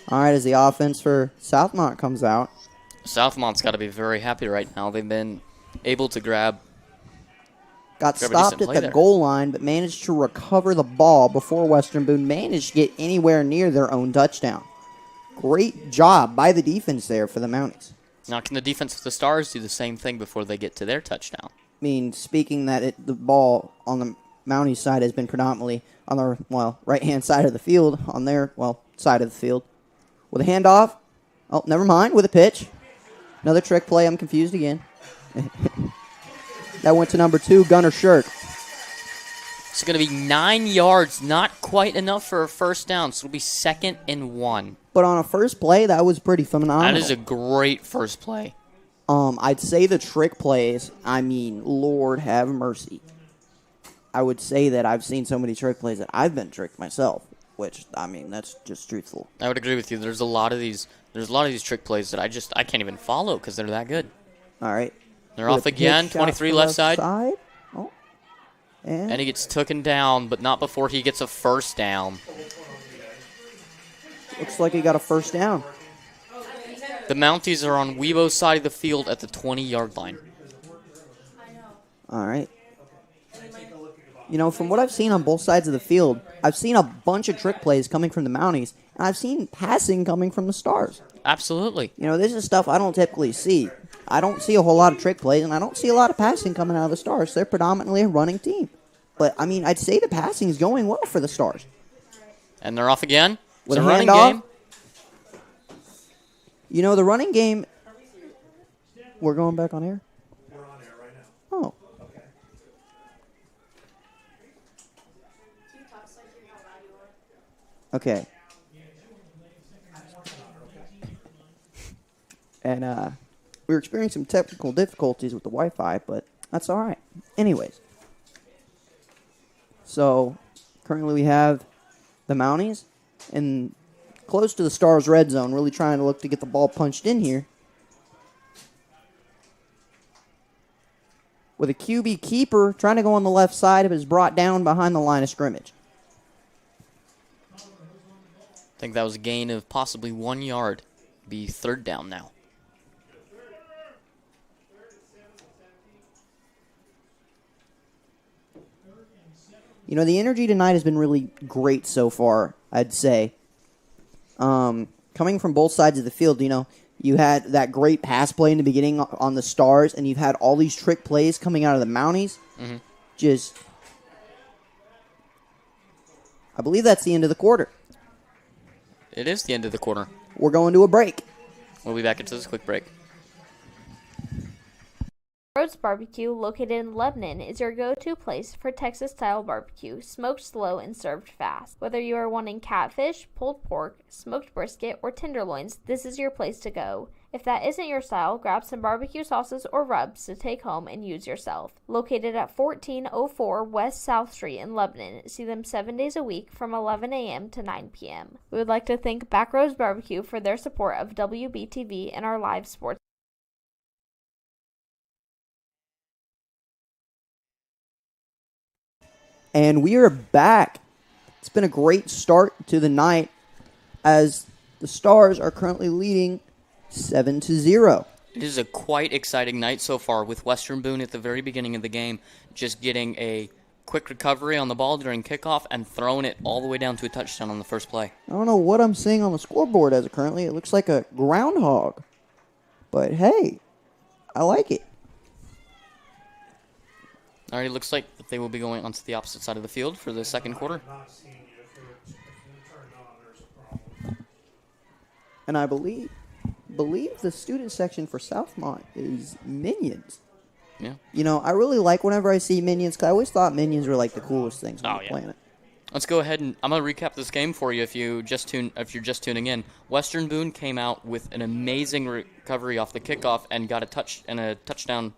All right, as the offense for Southmont comes out. Southmont's got to be very happy right now. They've been able to grab Got a stopped decent at play the there. goal line, but managed to recover the ball before Western Boone managed to get anywhere near their own touchdown. Great job by the defense there for the Mounties. Now, can the defense of the Stars do the same thing before they get to their touchdown? I mean, speaking that the ball on the Mounties side has been predominantly on the, right-hand side of the field, on their, side of the field. With a handoff. Oh, never mind. With a pitch. Another trick play. I'm confused again. That went to number 2, Gunnar Shirk. It's going to be 9 yards, not quite enough for a first down, so it'll be 2nd and 1. But on a first play, that was pretty phenomenal. That is a great first play. I'd say the trick plays, Lord have mercy. I would say that I've seen so many trick plays that I've been tricked myself, which, that's just truthful. I would agree with you. There's a lot of these trick plays that I can't even follow because they're that good. All right. They're off again, 23 left side. Oh. And he gets taken down, but not before he gets a first down. Looks like he got a first down. The Mounties are on Weibo's side of the field at the 20-yard line. All right. From what I've seen on both sides of the field, I've seen a bunch of trick plays coming from the Mounties, and I've seen passing coming from the Stars. Absolutely. This is stuff I don't typically see. I don't see a whole lot of trick plays, and I don't see a lot of passing coming out of the Stars. They're predominantly a running team. But, I'd say the passing is going well for the Stars. And they're off again. With it's a a running handoff. game. The running game... We're going back on air? We're on air right now. Oh. Okay. And we were experiencing some technical difficulties with the Wi-Fi, but that's all right. Anyways. So, currently we have the Mounties and close to the Stars' red zone, really trying to look to get the ball punched in here. With a QB keeper trying to go on the left side, but is brought down behind the line of scrimmage. I think that was a gain of possibly 1 yard. Be 3rd down now. The energy tonight has been really great so far, I'd say. Coming from both sides of the field, you had that great pass play in the beginning on the Stars, and you've had all these trick plays coming out of the Mounties. Mm-hmm. I believe that's the end of the quarter. It is the end of the quarter. We're going to a break. We'll be back into this quick break. Rhodes Barbecue, located in Lebanon, is your go-to place for Texas-style barbecue, smoked slow and served fast. Whether you are wanting catfish, pulled pork, smoked brisket, or tenderloins, this is your place to go. If that isn't your style, grab some barbecue sauces or rubs to take home and use yourself. Located at 1404 West South Street in Lebanon, see them 7 days a week from 11 a.m. to 9 p.m. We would like to thank Backroads Barbecue for their support of WBTV and our live sports. And we are back. It's been a great start to the night as the Stars are currently leading 7-0. It is a quite exciting night so far with Western Boone at the very beginning of the game just getting a quick recovery on the ball during kickoff and throwing it all the way down to a touchdown on the first play. I don't know what I'm seeing on the scoreboard as of currently. It looks like a groundhog. But hey, I like it. All right, it looks like they will be going onto the opposite side of the field for the second quarter. Not seeing you. If you're turned on, there's a problem. And I believe the student section for Southmont is Minions. Yeah. I really like whenever I see Minions, because I always thought Minions were like the coolest things on the yeah. planet. Let's go ahead and I'm gonna recap this game for you if you're just tuning in. Western Boone came out with an amazing recovery off the kickoff and got a touchdown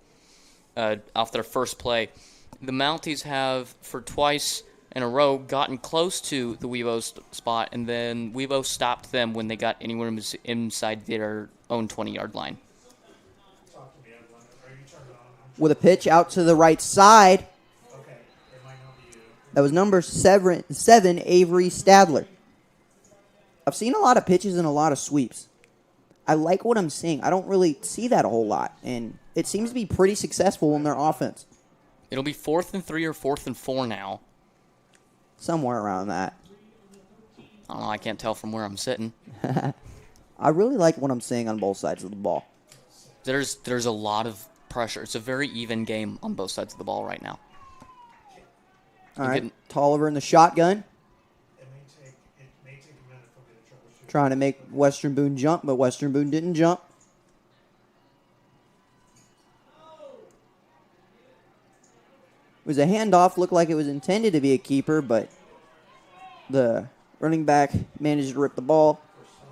off their first play. The Mounties have for twice in a row gotten close to the Weibo spot, and then Weibo stopped them when they got anywhere inside their own 20-yard line. With a pitch out to the right side. Okay, it might not be you. That was number 7, Avery Stadler of I've seen a lot of pitches and a lot of sweeps. I like what I'm seeing. I don't really see that a whole lot, and it seems to be pretty successful in their offense. It'll be 4th and 3 or 4th and 4 now. Somewhere around that. I don't know. I can't tell from where I'm sitting. I really like what I'm seeing on both sides of the ball. There's a lot of pressure. It's a very even game on both sides of the ball right now. All right, Tolliver in the shotgun. It may take a minute for me to troubleshoot. Trying to make Western Boone jump, but Western Boone didn't jump. It was a handoff. Looked like it was intended to be a keeper, but the running back managed to rip the ball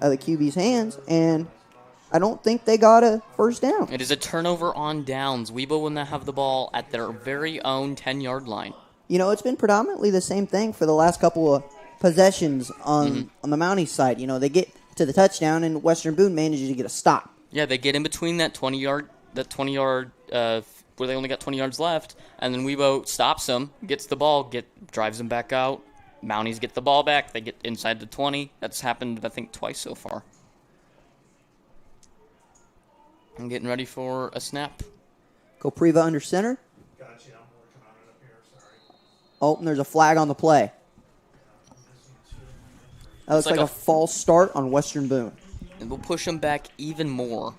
out of the QB's hands, and I don't think they got a first down. It is a turnover on downs. Weebo will now have the ball at their very own 10-yard line. You know, it's been predominantly the same thing for the last couple of possessions on the Mounties side. You know, they get to the touchdown, and Western Boone manages to get a stop. Yeah, they get in between that 20-yard, where they only got 20 yards left, and then Weebo stops them, gets the ball, drives them back out. Mounties get the ball back. They get inside the 20. That's happened, I think, twice so far. I'm getting ready for a snap. Kopriva under center. Gotcha, I'm working on it up here, sorry. Oh, and there's a flag on the play. That looks like a false start on Western Boone. And we'll push them back even more.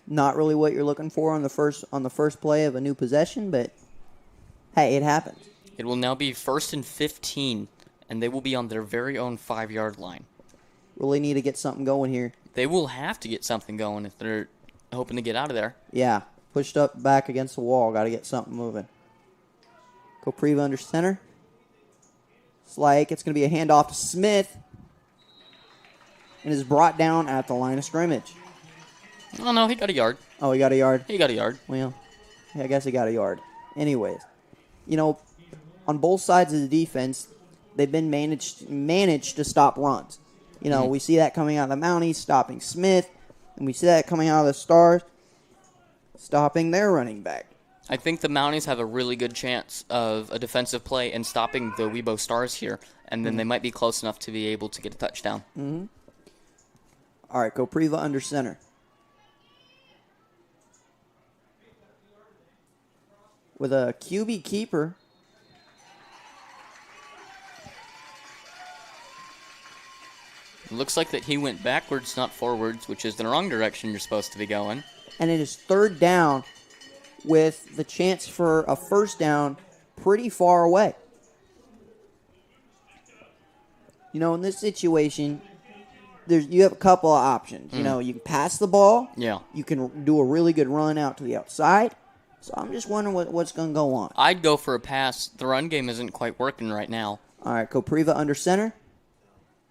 Not really what you're looking for on the first play of a new possession, but hey, it happens. It will now be 1st and 15, and they will be on their very own 5-yard line. Really need to get something going here. They will have to get something going if they're hoping to get out of there. Yeah, pushed up back against the wall. Got to get something moving. Kopriva under center. It's like it's going to be a handoff to Smith, and is brought down at the line of scrimmage. Oh, no, he got a yard. Oh, he got a yard? He got a yard. Well, yeah, I guess he got a yard. Anyways, you know, on both sides of the defense, they've been managed to stop runs. You know, we see that coming out of the Mounties, stopping Smith, and we see that coming out of the Stars, stopping their running back. I think the Mounties have a really good chance of a defensive play and stopping the Weebo Stars here, and then they might be close enough to be able to get a touchdown. All right, Kopriva under center. With a QB keeper. It looks like that he went backwards, not forwards, which is the wrong direction you're supposed to be going. And it is 3rd down with the chance for a first down pretty far away. You know, in this situation, you have a couple of options. You know, you can pass the ball. Yeah. You can do a really good run out to the outside. So I'm just wondering what's going to go on. I'd go for a pass. The run game isn't quite working right now. All right, Kopriva under center.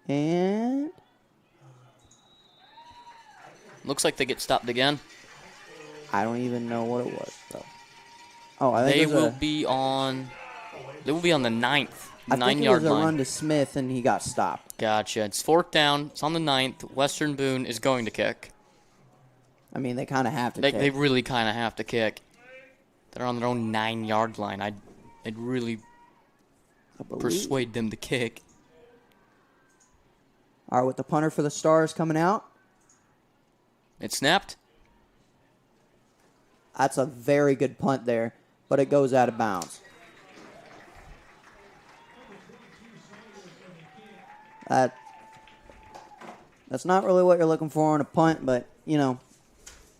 And Looks like they get stopped again. I don't even know what it was, though. Oh, I think They it was will be on the 9th, I think it 9-yard was a line. run to Smith, and he got stopped. Gotcha. It's 4th down. It's on the 9th. Western Boone is going to kick. I mean, they kind of have to. They really kind of have to kick. They're on their own 9-yard line. I'd really persuade them to kick. All right, with the punter for the Stars coming out. It snapped. That's a very good punt there, but it goes out of bounds. That's not really what you're looking for in a punt, but, you know,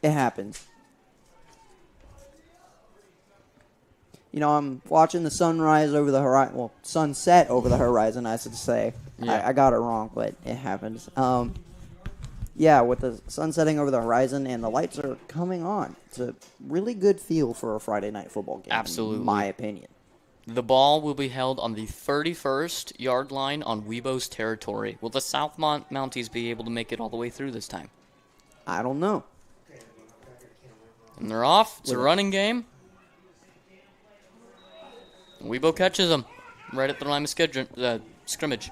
it happens. You know, I'm watching the sunrise over the horizon. Well, sunset over the horizon, I should say. Yeah. I got it wrong, but it happens. Yeah, with the sun setting over the horizon and the lights are coming on. It's a really good feel for a Friday night football game. Absolutely. In my opinion. The ball will be held on the 31st yard line on Weebo's territory. Will the Southmont Mounties be able to make it all the way through this time? I don't know. And they're off. It's a running game. Weebo catches them right at the line of scrimmage.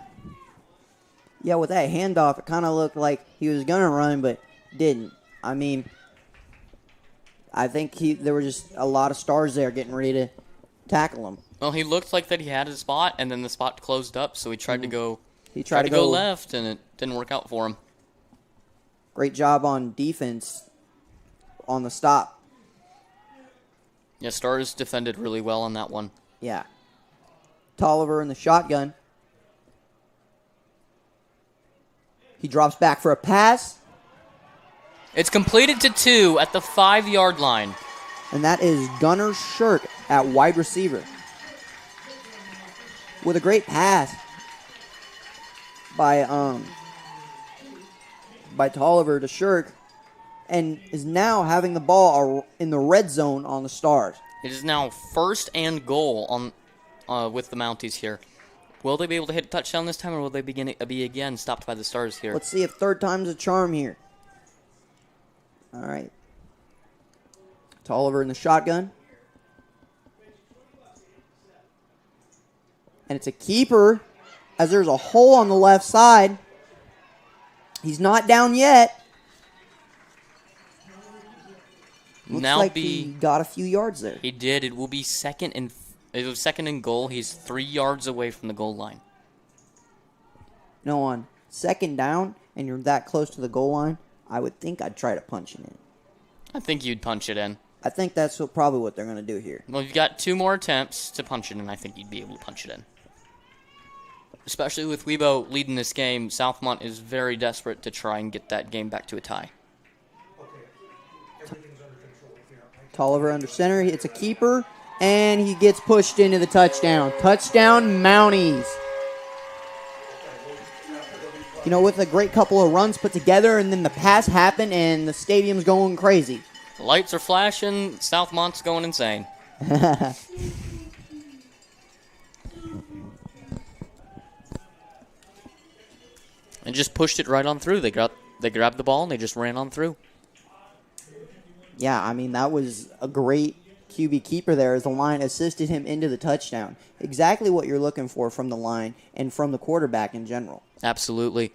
Yeah, with that handoff, it kind of looked like he was going to run, but didn't. I mean, I think there were just a lot of Stars there getting ready to tackle him. Well, he looked like that he had his spot, and then the spot closed up, so he tried to go. He tried to go left, and it didn't work out for him. Great job on defense on the stop. Yeah, Stars defended really well on that one. Yeah. Tolliver in the shotgun. He drops back for a pass. It's completed to 2 at the 5-yard line. And that is Gunnar Shirk at wide receiver. With a great pass by Tolliver to Shirk, and is now having the ball in the red zone on the Stars. It is now 1st and goal on with the Mounties here. Will they be able to hit a touchdown this time, or will they be again stopped by the Stars here? Let's see if third time's a charm here. All right. Tolliver in the shotgun. And it's a keeper, as there's a hole on the left side. He's not down yet. Looks now like he got a few yards there. He did. It will be second and goal. He's 3 yards away from the goal line. No, on second down, and you're that close to the goal line, I would think I'd try to punch it in. I think you'd punch it in. I think that's probably what they're going to do here. Well, you've got 2 more attempts to punch it in. I think you'd be able to punch it in. Especially with Weibo leading this game, Southmont is very desperate to try and get that game back to a tie. Tolliver under center. It's a keeper, and he gets pushed into the touchdown. Touchdown, Mounties. You know, with a great couple of runs put together, and then the pass happened, and the stadium's going crazy. The lights are flashing. Southmont's going insane. And just pushed it right on through. They grabbed the ball, and they just ran on through. Yeah, I mean, that was a great QB keeper there as the line assisted him into the touchdown. Exactly what you're looking for from the line and from the quarterback in general. Absolutely.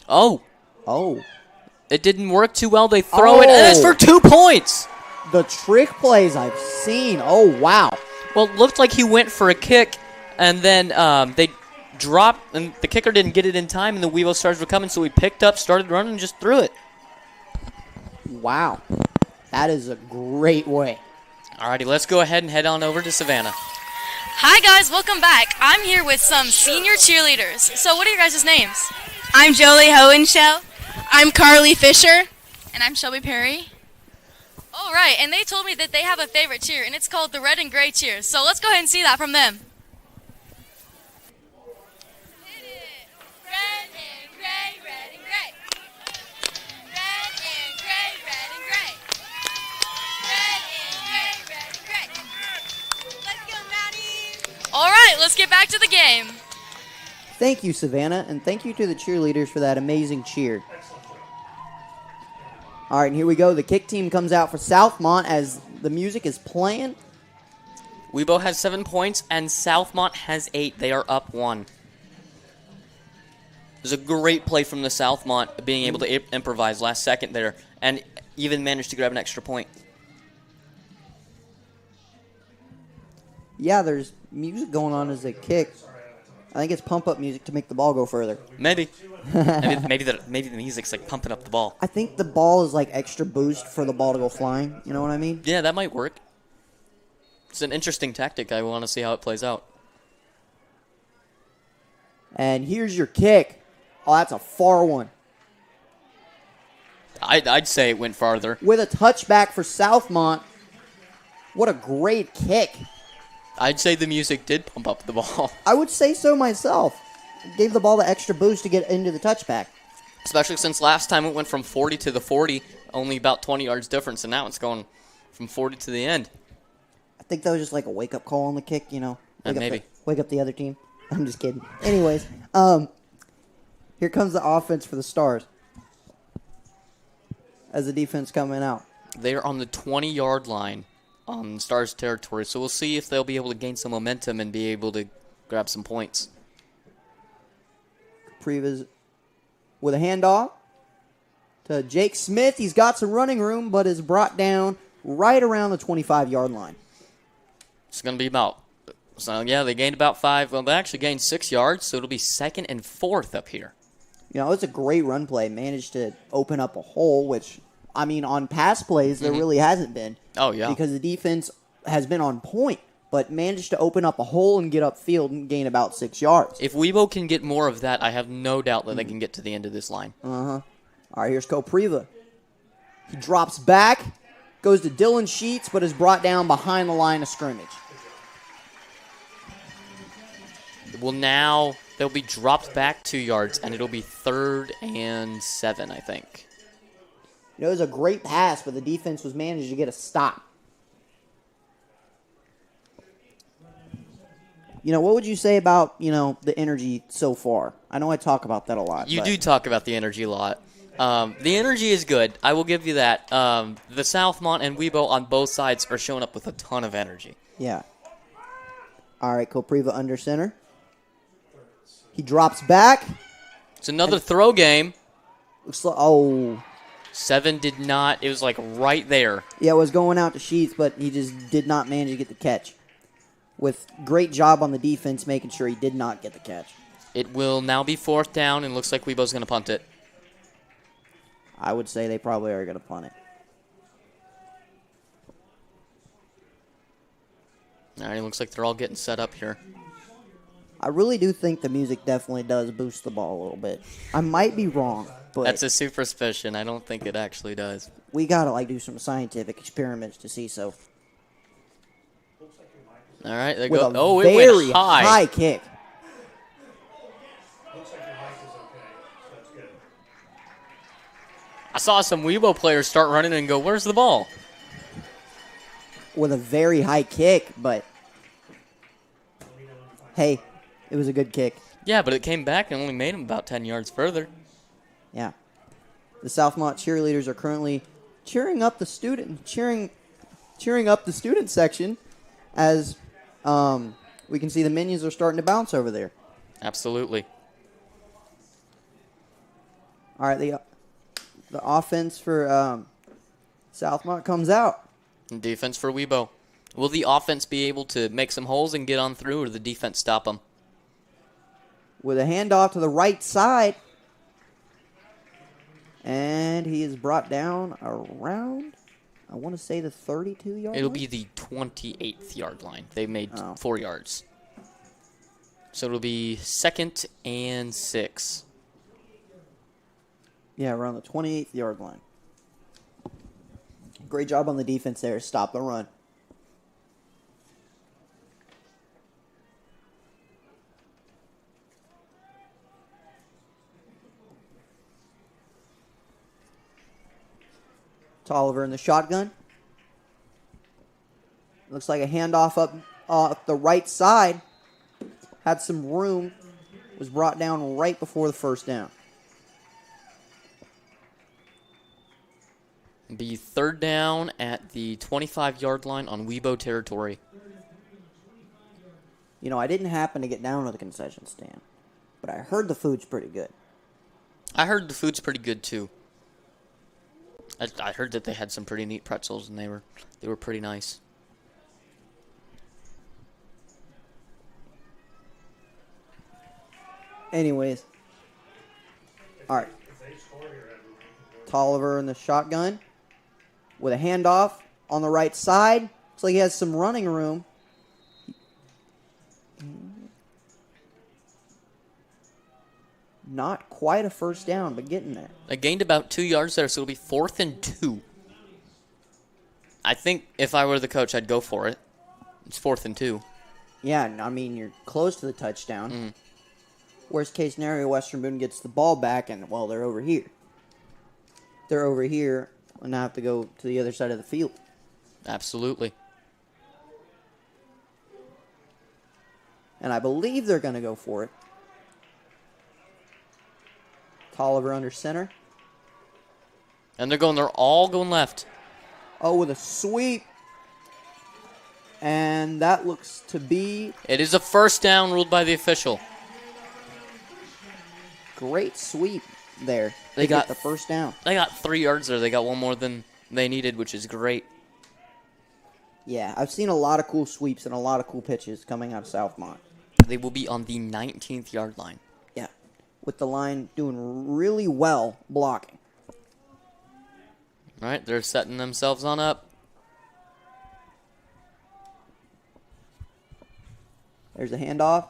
Oh. It didn't work too well. They throw it, and it's for 2 points. The trick plays I've seen. Oh, wow. Well, it looked like he went for a kick, and then they dropped, and the kicker didn't get it in time, and the Weibo Stars were coming, so he picked up, started running, and just threw it. Wow. That is a great way. Alrighty, let's go ahead and head on over to Savannah. Hi guys, welcome back. I'm here with some senior cheerleaders. So what are your guys' names? I'm Jolie Hohenshow. I'm Carly Fisher. And I'm Shelby Perry. All right, and they told me that they have a favorite cheer, and it's called the Red and Gray Cheer. So let's go ahead and see that from them. Red and gray, red and gray. Red and gray, red and gray. Red and gray, red and gray. Let's go, Mounties! All right, let's get back to the game. Thank you, Savannah, and thank you to the cheerleaders for that amazing cheer. All right, and here we go. The kick team comes out for Southmont as the music is playing. Weibo has 7 points, and Southmont has 8. They are up 1. There's a great play from the Southmont being able to improvise last second there, and even managed to grab an extra point. Yeah, there's music going on as they kick. I think it's pump-up music to make the ball go further. Maybe. maybe the music's like pumping up the ball. I think the ball is like extra boost for the ball to go flying. You know what I mean? Yeah, that might work. It's an interesting tactic. I want to see how it plays out. And here's your kick. Oh, that's a far one. I'd say it went farther. With a touchback for Southmont. What a great kick. I'd say the music did pump up the ball. I would say so myself. It gave the ball the extra boost to get into the touchback. Especially since last time it went from 40 to the 40, only about 20 yards difference, and now it's going from 40 to the end. I think that was just like a wake-up call on the kick, you know. Maybe. Wake up the other team. I'm just kidding. Anyways, here comes the offense for the Stars. As the defense coming out. They're on the 20-yard line on Stars territory, so we'll see if they'll be able to gain some momentum and be able to grab some points. Previs with a handoff to Jake Smith. He's got some running room, but is brought down right around the 25-yard line. It's going to be about So, yeah, they gained about 5. Well, they actually gained 6 yards, so it'll be 2nd and 4th up here. You know, it's a great run play. Managed to open up a hole, which, I mean, on pass plays, there really hasn't been. Oh, yeah. Because the defense has been on point, but managed to open up a hole and get upfield and gain about 6 yards. If Weibo can get more of that, I have no doubt that they can get to the end of this line. All right, here's Kopriva. He drops back, goes to Dylan Sheets, but is brought down behind the line of scrimmage. Well, now they'll be dropped back 2 yards, and it'll be 3rd and 7, I think. You know, it was a great pass, but the defense was managed to get a stop. You know, what would you say about, you know, the energy so far? I know I talk about that a lot. You but do talk about the energy a lot. The energy is good. I will give you that. The Southmont and Weibo on both sides are showing up with a ton of energy. Yeah. All right, Kopriva under center. He drops back. It's another throw game. Looks like, oh. 7 did not. It was like right there. Yeah, it was going out to Sheets, but he just did not manage to get the catch. With great job on the defense, making sure he did not get the catch. It will now be 4th down, and looks like Weibo's going to punt it. I would say they probably are going to punt it. All right, it looks like they're all getting set up here. I really do think the music definitely does boost the ball a little bit. I might be wrong, but That's a superstition. I don't think it actually does. we got to like do some scientific experiments to see so. All right, they With go. a Oh, it very went high. high kick. Looks like your mic is okay, so that's good. I saw some Weibo players start running and go, "Where's the ball?" With a very high kick, but hey, it was a good kick. Yeah, but it came back and only made him about 10 yards further. Yeah. The Southmont cheerleaders are currently cheering up the student section as we can see the minions are starting to bounce over there. Absolutely. All right, the offense for Southmont comes out. And defense for Weibo. Will the offense be able to make some holes and get on through, or the defense stop them? With a handoff to the right side. And he is brought down around, I want to say, the 32-yard It'll line? be the 28th yard line. They made Oh. 4 yards. So it'll be 2nd and 6. Yeah, around the 28th-yard line. Great job on the defense there. Stop the run. Tolliver in the shotgun. Looks like a handoff up the right side. Had some room. Was brought down right before the first down. Be 3rd down at the 25-yard line on Weibo territory. You know, I didn't happen to get down to the concession stand, but I heard the food's pretty good. I heard the food's pretty good too. I heard that they had some pretty neat pretzels, and they were pretty nice. Anyways. All right. Tolliver in the shotgun with a handoff on the right side. Looks like he has some running room. Not quite a first down, but getting there. They gained about 2 yards there, so it'll be 4th and 2. I think if I were the coach, I'd go for it. It's 4th and 2. Yeah, I mean, you're close to the touchdown. Worst case scenario, Western Boone gets the ball back, and, well, they're over here. They're over here, and now have to go to the other side of the field. Absolutely. And I believe they're going to go for it. Tolliver under center. And they're all going left. Oh, with a sweep. And that looks to be It is a first down ruled by the official. great sweep there. They got get the first down. They got 3 yards there. They got one more than they needed, which is great. Yeah, I've seen a lot of cool sweeps and a lot of cool pitches coming out of Southmont. They will be on the 19th yard line. Yeah, with the line doing really well blocking. All right, they're setting themselves on up. There's a handoff,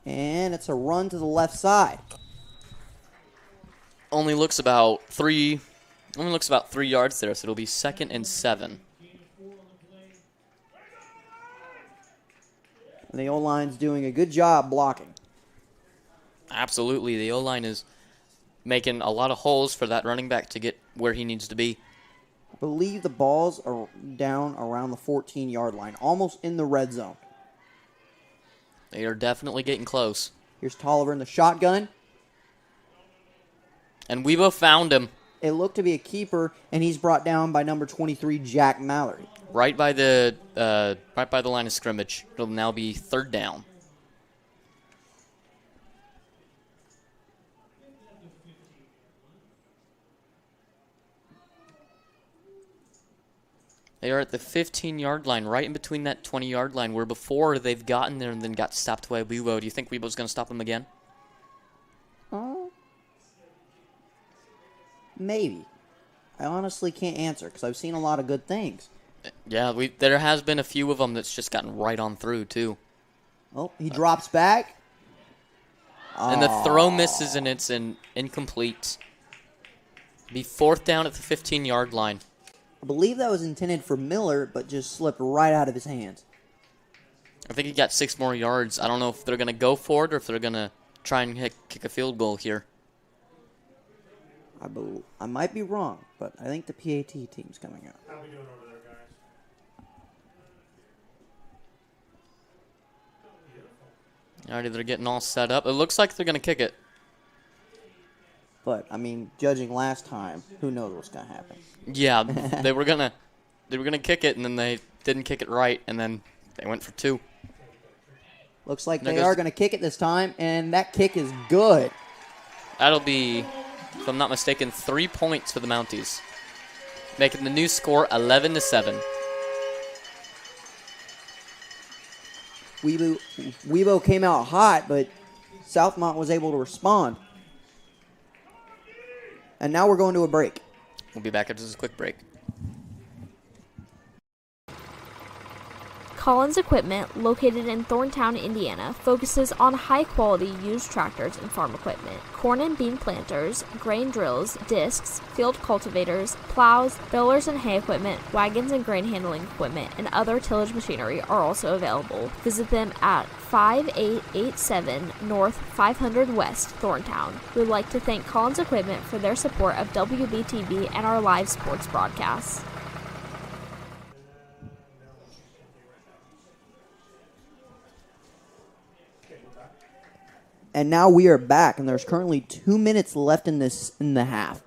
and it's a run to the left side. Only looks about 3 yards there, so it'll be 2nd and 7. And the O-line's doing a good job blocking. Absolutely, the O-line is making a lot of holes for that running back to get where he needs to be. I believe the balls are down around the 14-yard line, almost in the red zone. They are definitely getting close. Here's Tolliver in the shotgun. And Weibo found him It looked to be a keeper, and he's brought down by number 23, Jack Mallory. right by the line of scrimmage. It'll now be 3rd down. They are at the 15-yard line, right in between that 20-yard line, where before they've gotten there and then got stopped by Weibo. Do you think Weibo's going to stop them again? Maybe. I honestly can't answer because I've seen a lot of good things. Yeah, there has been a few of them that's just gotten right on through, too. Oh, he drops back. And the throw misses, and it's incomplete. Be 4th down at the 15-yard line. I believe that was intended for Miller, but just slipped right out of his hands. I think he got 6 more yards. I don't know if they're going to go for it or if they're going to try and kick a field goal here. I might be wrong, but I think the PAT team's coming out. How we doing over there, guys? Alrighty, they're getting all set up. It looks like they're going to kick it. But, I mean, judging last time, who knows what's going to happen. Yeah, they were gonna kick it, and then they didn't kick it right, and then they went for 2. Looks like There they goes- are going to kick it this time, and that kick is good. That'll be, if I'm not mistaken, 3 points for the Mounties, making the new score 11-7. Weibo came out hot, but Southmont was able to respond. And now we're going to a break. We'll be back after this quick break. Collins Equipment, located in Thorntown, Indiana, focuses on high-quality used tractors and farm equipment. Corn and bean planters, grain drills, discs, field cultivators, plows, balers and hay equipment, wagons and grain handling equipment, and other tillage machinery are also available. Visit them at 5887 North 500 West, Thorntown. We'd like to thank Collins Equipment for their support of WBTV and our live sports broadcasts. And now we are back, and there's currently 2 minutes left in the half.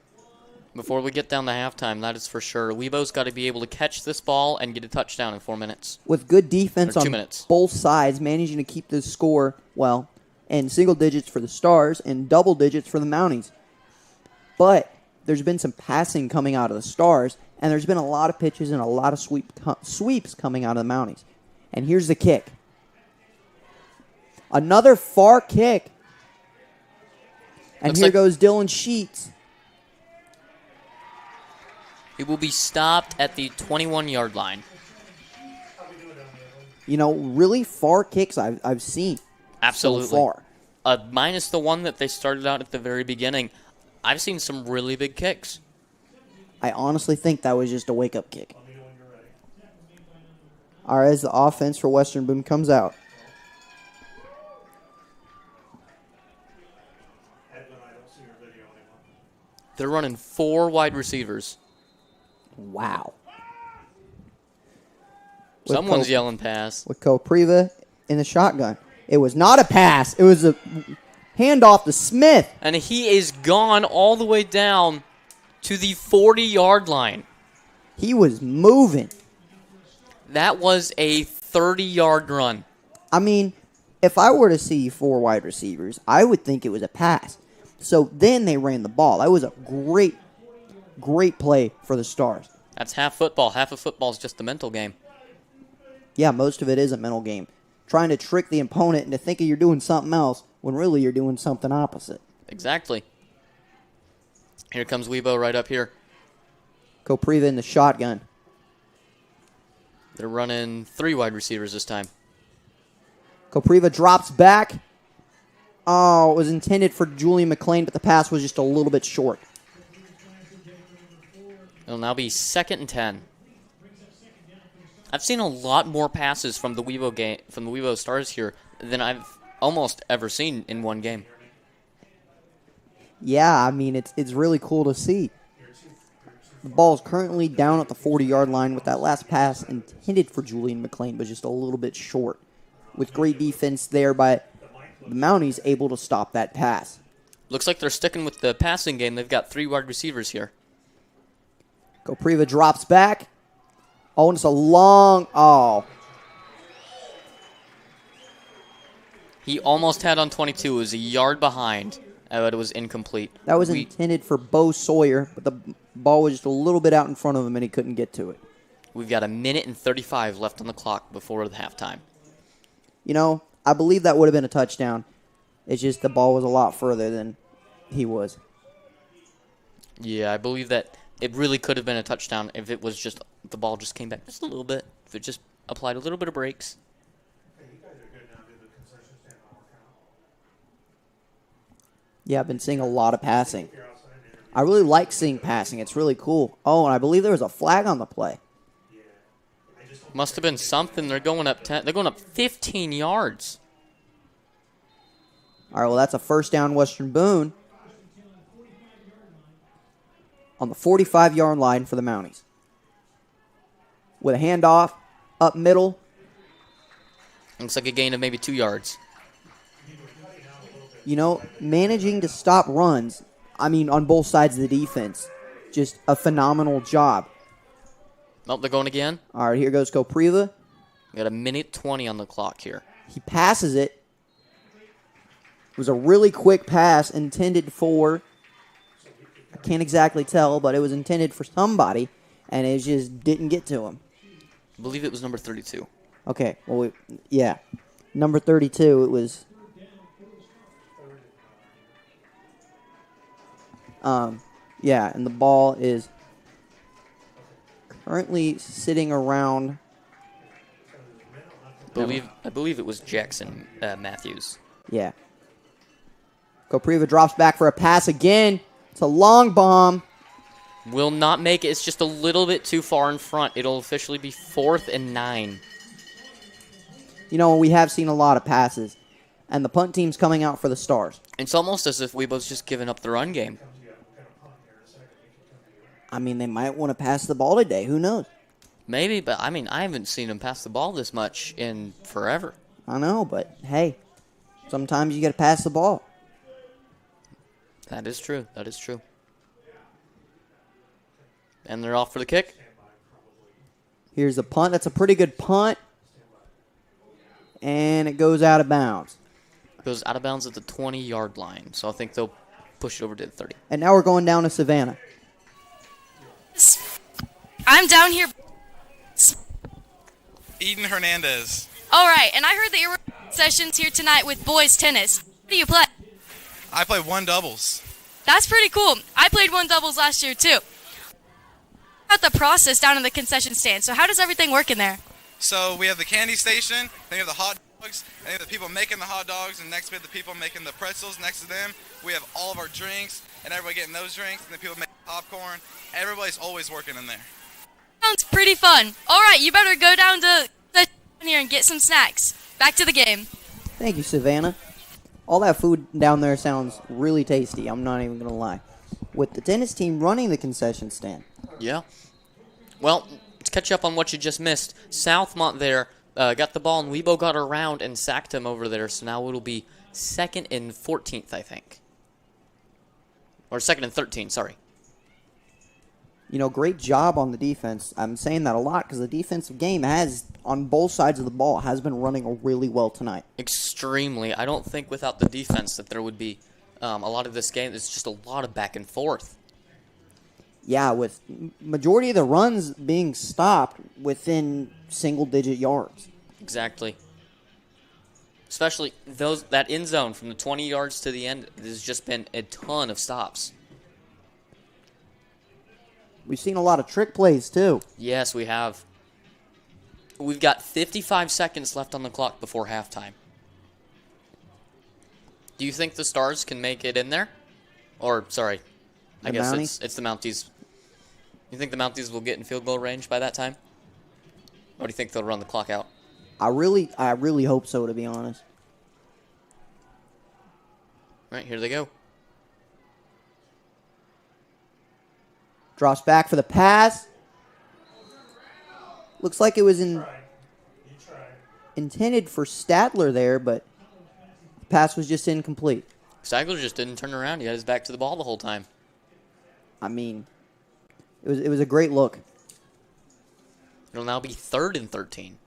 Before we get down to halftime, that is for sure. Weibo's got to be able to catch this ball and get a touchdown in 4 minutes. With good defense Or on 2 minutes. both sides, managing to keep the score, well, in single digits for the Stars and double digits for the Mounties. But there's been some passing coming out of the Stars, and there's been a lot of pitches and a lot of sweeps coming out of the Mounties. And here's the kick. Another far kick. And Looks here like- goes Dylan Sheets. He will be stopped at the 21-yard line. You know, really far kicks I've seen Absolutely. so far. Minus the one that they started out at the very beginning. I've seen some really big kicks. I honestly think that was just a wake-up kick. All right, as the offense for Western Boone comes out. Edwin, I don't see your video anymore. They're running 4 wide receivers. Wow. Someone's yelling pass. With Kopriva in the shotgun. It was not a pass. It was a handoff to Smith. And he is gone all the way down to the 40-yard line. He was moving. That was a 30-yard run. I mean, if I were to see 4 wide receivers, I would think it was a pass. So then they ran the ball. That was a great play for the Stars. That's half football. Half of football is just the mental game. Yeah, most of it is a mental game. Trying to trick the opponent into thinking you're doing something else when really you're doing something opposite. Exactly. Here comes Weibo right up here. Kopriva in the shotgun. They're running 3 wide receivers this time. Kopriva drops back. Oh, it was intended for Julian McLean, but the pass was just a little bit short. It'll now be 2nd and 10. I've seen a lot more passes from the Weibo Stars here than I've almost ever seen in one game. Yeah, I mean, it's really cool to see. The ball is currently down at the 40-yard line with that last pass intended for Julian McLean, but just a little bit short. With great defense there by the Mounties, able to stop that pass. Looks like they're sticking with the passing game. They've got 3 wide receivers here. Kopriva drops back. Oh, and it's a long... Oh. He almost had on 22. It was a yard behind, but it was incomplete. That was intended for Bo Sawyer, but the ball was just a little bit out in front of him, and he couldn't get to it. We've got 1:35 left on the clock before the halftime. You know, I believe that would have been a touchdown. It's just the ball was a lot further than he was. Yeah, I believe that it really could have been a touchdown if it was just the ball just came back just a little bit. If it just applied a little bit of brakes. Hey, you guys are good now. Do the concession stand not work out? Yeah, I've been seeing a lot of passing. If you're outside and interview, I really like seeing passing. It's really cool. Oh, and I believe there was a flag on the play. I just Must have been something. They're going up 10. They're going up 15 yards. All right, well, that's a first down Western Boone on the 45-yard line for the Mounties. With a handoff up middle. Looks like a gain of maybe 2 yards. You know, managing to stop runs, I mean, on both sides of the defense, just a phenomenal job. Oh, they're going again. All right, here goes Kopriva. We got 1:20 on the clock here. He passes it. It was a really quick pass intended for, I can't exactly tell, but it was intended for somebody, and it just didn't get to him. I believe it was number 32. Okay, well, yeah. Number 32, it was... yeah, and the ball is currently sitting around... I believe it was Jackson Matthews. Yeah. Kopriva drops back for a pass again. It's a long bomb. Will not make it. It's just a little bit too far in front. It'll officially be 4th and 9. You know, we have seen a lot of passes, and the punt team's coming out for the Stars. It's almost as if Weibo's just given up the run game. I mean, they might want to pass the ball today. Who knows? Maybe, but I mean, I haven't seen him pass the ball this much in forever. I know, but hey, sometimes you got to pass the ball. That is true. That is true. And they're off for the kick. Here's the punt. That's a pretty good punt. And it goes out of bounds. Goes out of bounds at the 20-yard line. So I think they'll push it over to the 30. And now we're going down to Savannah. I'm down here. Eden Hernandez. All right, and I heard that you're sessions here tonight with boys tennis. What do you play? I play one doubles. That's pretty cool. I played one doubles last year too. About the process down in the concession stand. So how does everything work in there? So we have the candy station, then we have the hot dogs, and we have the people making the hot dogs, and next we have the people making the pretzels. Next to them, we have all of our drinks, and everybody getting those drinks, and the people making popcorn. Everybody's always working in there. Sounds pretty fun. All right, you better go down to the here and get some snacks. Back to the game. Thank you, Savannah. All that food down there sounds really tasty. I'm not even going to lie. With the tennis team running the concession stand. Yeah. Well, to catch up on what you just missed, Southmont there got the ball, and Weibo got around and sacked him over there. So now it'll be 2nd and 14th, I think. Or 2nd and 13, sorry. You know, great job on the defense. I'm saying that a lot because the defensive game has, on both sides of the ball, has been running really well tonight. Extremely. I don't think without the defense that there would be a lot of this game. It's just a lot of back and forth. Yeah, with majority of the runs being stopped within single-digit yards. Exactly. Especially that end zone from the 20 yards to the end, there's just been a ton of stops. We've seen a lot of trick plays, too. Yes, we have. We've got 55 seconds left on the clock before halftime. Do you think the Stars can make it in there? Or, sorry, I guess it's the Mounties. You think the Mounties will get in field goal range by that time? Or do you think they'll run the clock out? I really hope so, to be honest. All right, here they go. Drops back for the pass. Looks like it was intended for Statler there, but the pass was just incomplete. Stagler just didn't turn around. He had his back to the ball the whole time. I mean, it was a great look. It'll now be 3rd and 13.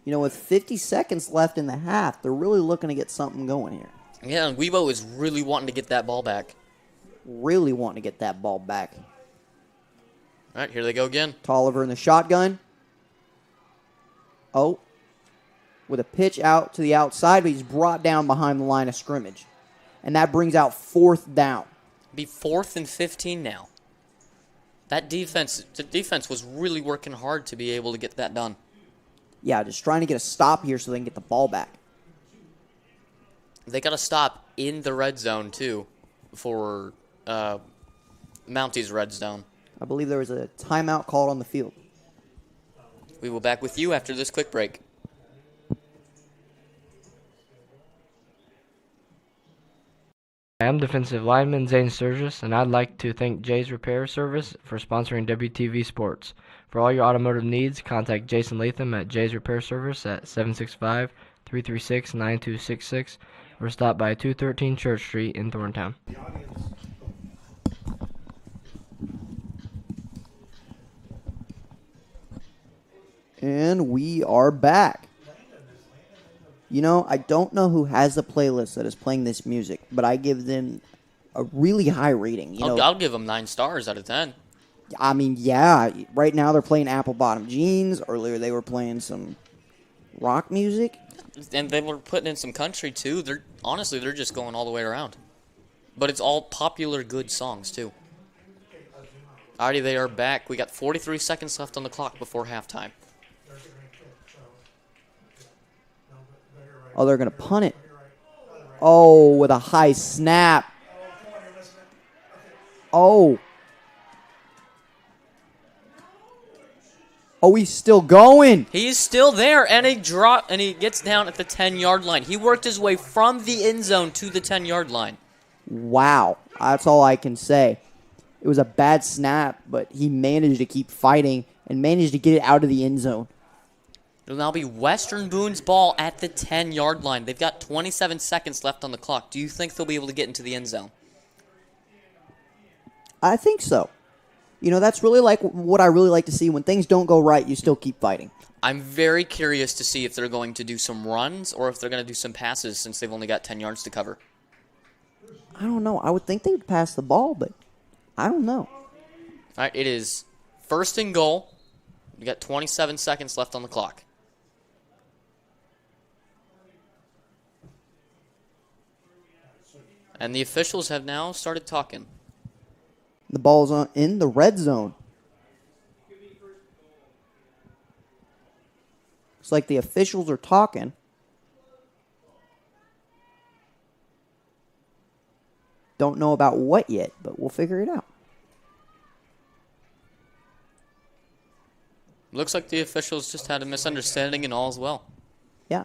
You know, with 50 seconds left in the half, they're really looking to get something going here. Yeah, and Weibo is really wanting to get that ball back. Really wanting to get that ball back. All right, here they go again. Tolliver in the shotgun. Oh. With a pitch out to the outside, but he's brought down behind the line of scrimmage. And that brings out 4th down. Be 4th and 15 now. The defense was really working hard to be able to get that done. Yeah, just trying to get a stop here so they can get the ball back. They got to stop in the red zone, too, for Mounties' red zone. I believe there was a timeout called on the field. We will back with you after this quick break. I'm defensive lineman Zane Sturgis, and I'd like to thank Jay's Repair Service for sponsoring WTV Sports. For all your automotive needs, contact Jason Latham at Jay's Repair Service at 765-336-9266 or stop by 213 Church Street in Thorntown. And we are back. You know, I don't know who has the playlist that is playing this music, but I give them a really high rating. I'll give them 9 stars out of 10. I mean, yeah. Right now they're playing Apple Bottom Jeans. Earlier they were playing some rock music. And they were putting in some country, too. They're just going all the way around. But it's all popular, good songs, too. Alrighty, they are back. We got 43 seconds left on the clock before halftime. Oh, they're going to punt it. Oh, with a high snap. Oh. Oh, he's still going. He's still there, and he gets down at the 10-yard line. He worked his way from the end zone to the 10-yard line. Wow. That's all I can say. It was a bad snap, but he managed to keep fighting and managed to get it out of the end zone. It'll now be Western Boone's ball at the 10-yard line. They've got 27 seconds left on the clock. Do you think they'll be able to get into the end zone? I think so. You know, that's really like what I really like to see. When things don't go right, you still keep fighting. I'm very curious to see if they're going to do some runs or if they're going to do some passes since they've only got 10 yards to cover. I don't know. I would think they would pass the ball, but I don't know. All right, it is 1st and goal. We got 27 seconds left on the clock. And the officials have now started talking. The ball's in the red zone. It's like the officials are talking. Don't know about what yet, but we'll figure it out. Looks like the officials just had a misunderstanding and all's well. Yeah.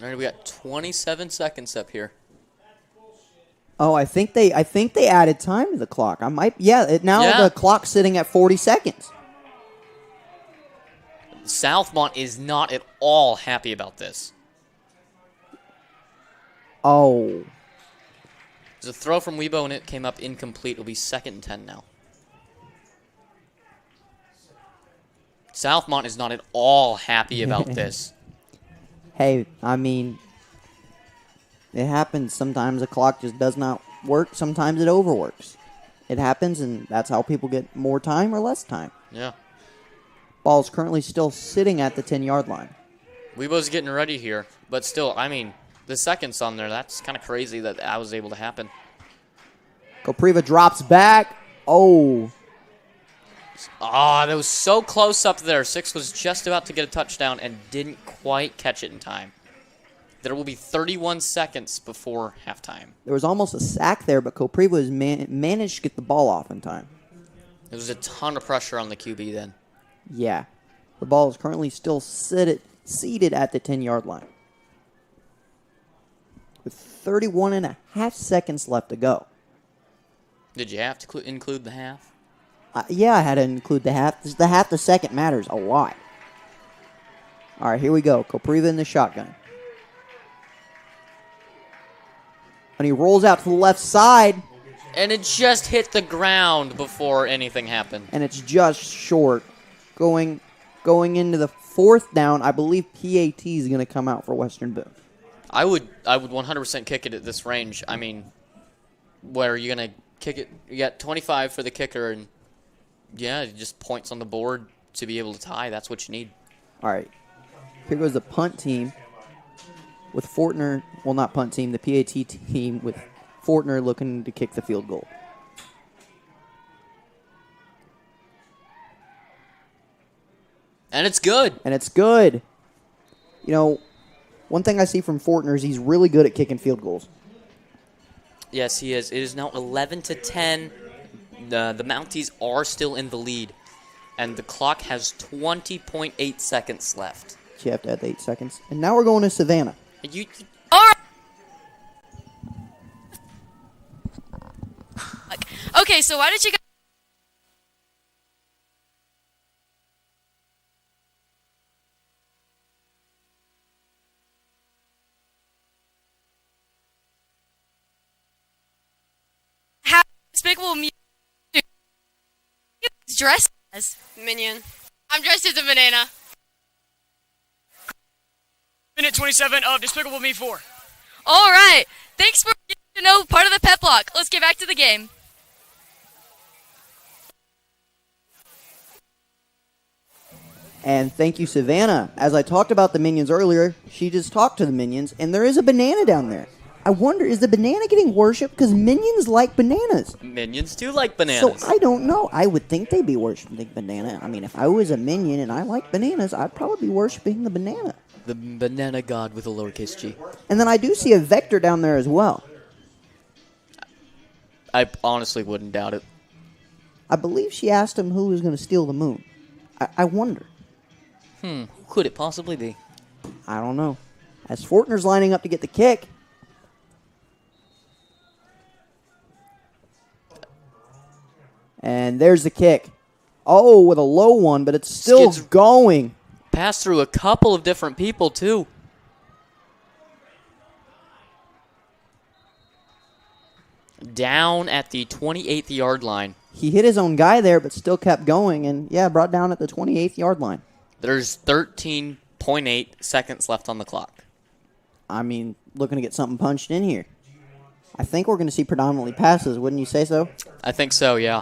All right, we got 27 seconds up here. Oh, I think they added time to the clock. The clock's sitting at 40 seconds. Southmont is not at all happy about this. Oh. There's a throw from Weibo and it came up incomplete. It'll be 2nd and 10 now. Southmont is not at all happy about this. Hey, I mean, It happens. Sometimes the clock just does not work. Sometimes it overworks. It happens, and that's how people get more time or less time. Yeah. Ball's currently still sitting at the 10-yard line. Weebo's getting ready here, but still, I mean, the seconds on there, that's kind of crazy that was able to happen. Kopriva drops back. Oh. Ah, that was so close up there. Six was just about to get a touchdown and didn't quite catch it in time. There will be 31 seconds before halftime. There was almost a sack there, but Kopriva has managed to get the ball off in time. There was a ton of pressure on the QB then. Yeah. The ball is currently still seated at the 10-yard line. With 31 and a half seconds left to go. Did you have to include the half? Yeah, I had to include the half. The half the second matters a lot. All right, here we go. Kopriva in the shotgun. And he rolls out to the left side. And it just hit the ground before anything happened. And it's just short. Going into the fourth down, I believe PAT is going to come out for Western Boone. I would 100% kick it at this range. I mean, where are you going to kick it? You got 25 for the kicker, and yeah, just points on the board to be able to tie. That's what you need. All right. Here goes the punt team with Fortner. Well, not punt team, the PAT team with Fortner looking to kick the field goal. And it's good. You know, one thing I see from Fortner is he's really good at kicking field goals. Yes, he is. It is now 11-10. The Mounties are still in the lead. And the clock has 20.8 seconds left. So you have to add the 8 seconds. And now we're going to Savannah. All right. Okay, so why did you guys... have despicable me dressed as? Minion. I'm dressed as a banana. Minute 27 of Despicable Me 4. All right. Thanks for getting to know part of the pep block. Let's get back to the game. And thank you, Savannah. As I talked about the Minions earlier, she just talked to the Minions, and there is a banana down there. I wonder, is the banana getting worshipped? Because Minions like bananas. Minions do like bananas. So I don't know. I would think they'd be worshiping the banana. I mean, if I was a Minion and I like bananas, I'd probably be worshiping the banana. The banana god with a lowercase g. And then I do see a Vector down there as well. I honestly wouldn't doubt it. I believe she asked him who was going to steal the moon. I wonder. Who could it possibly be? I don't know. As Fortner's lining up to get the kick. And there's the kick. Oh, with a low one, but it's still going. Passed through a couple of different people, too. Down at the 28th yard line. He hit his own guy there, but still kept going. And, yeah, brought down at the 28th yard line. There's 13.8 seconds left on the clock. I mean, looking to get something punched in here. I think we're going to see predominantly passes. Wouldn't you say so? I think so, yeah.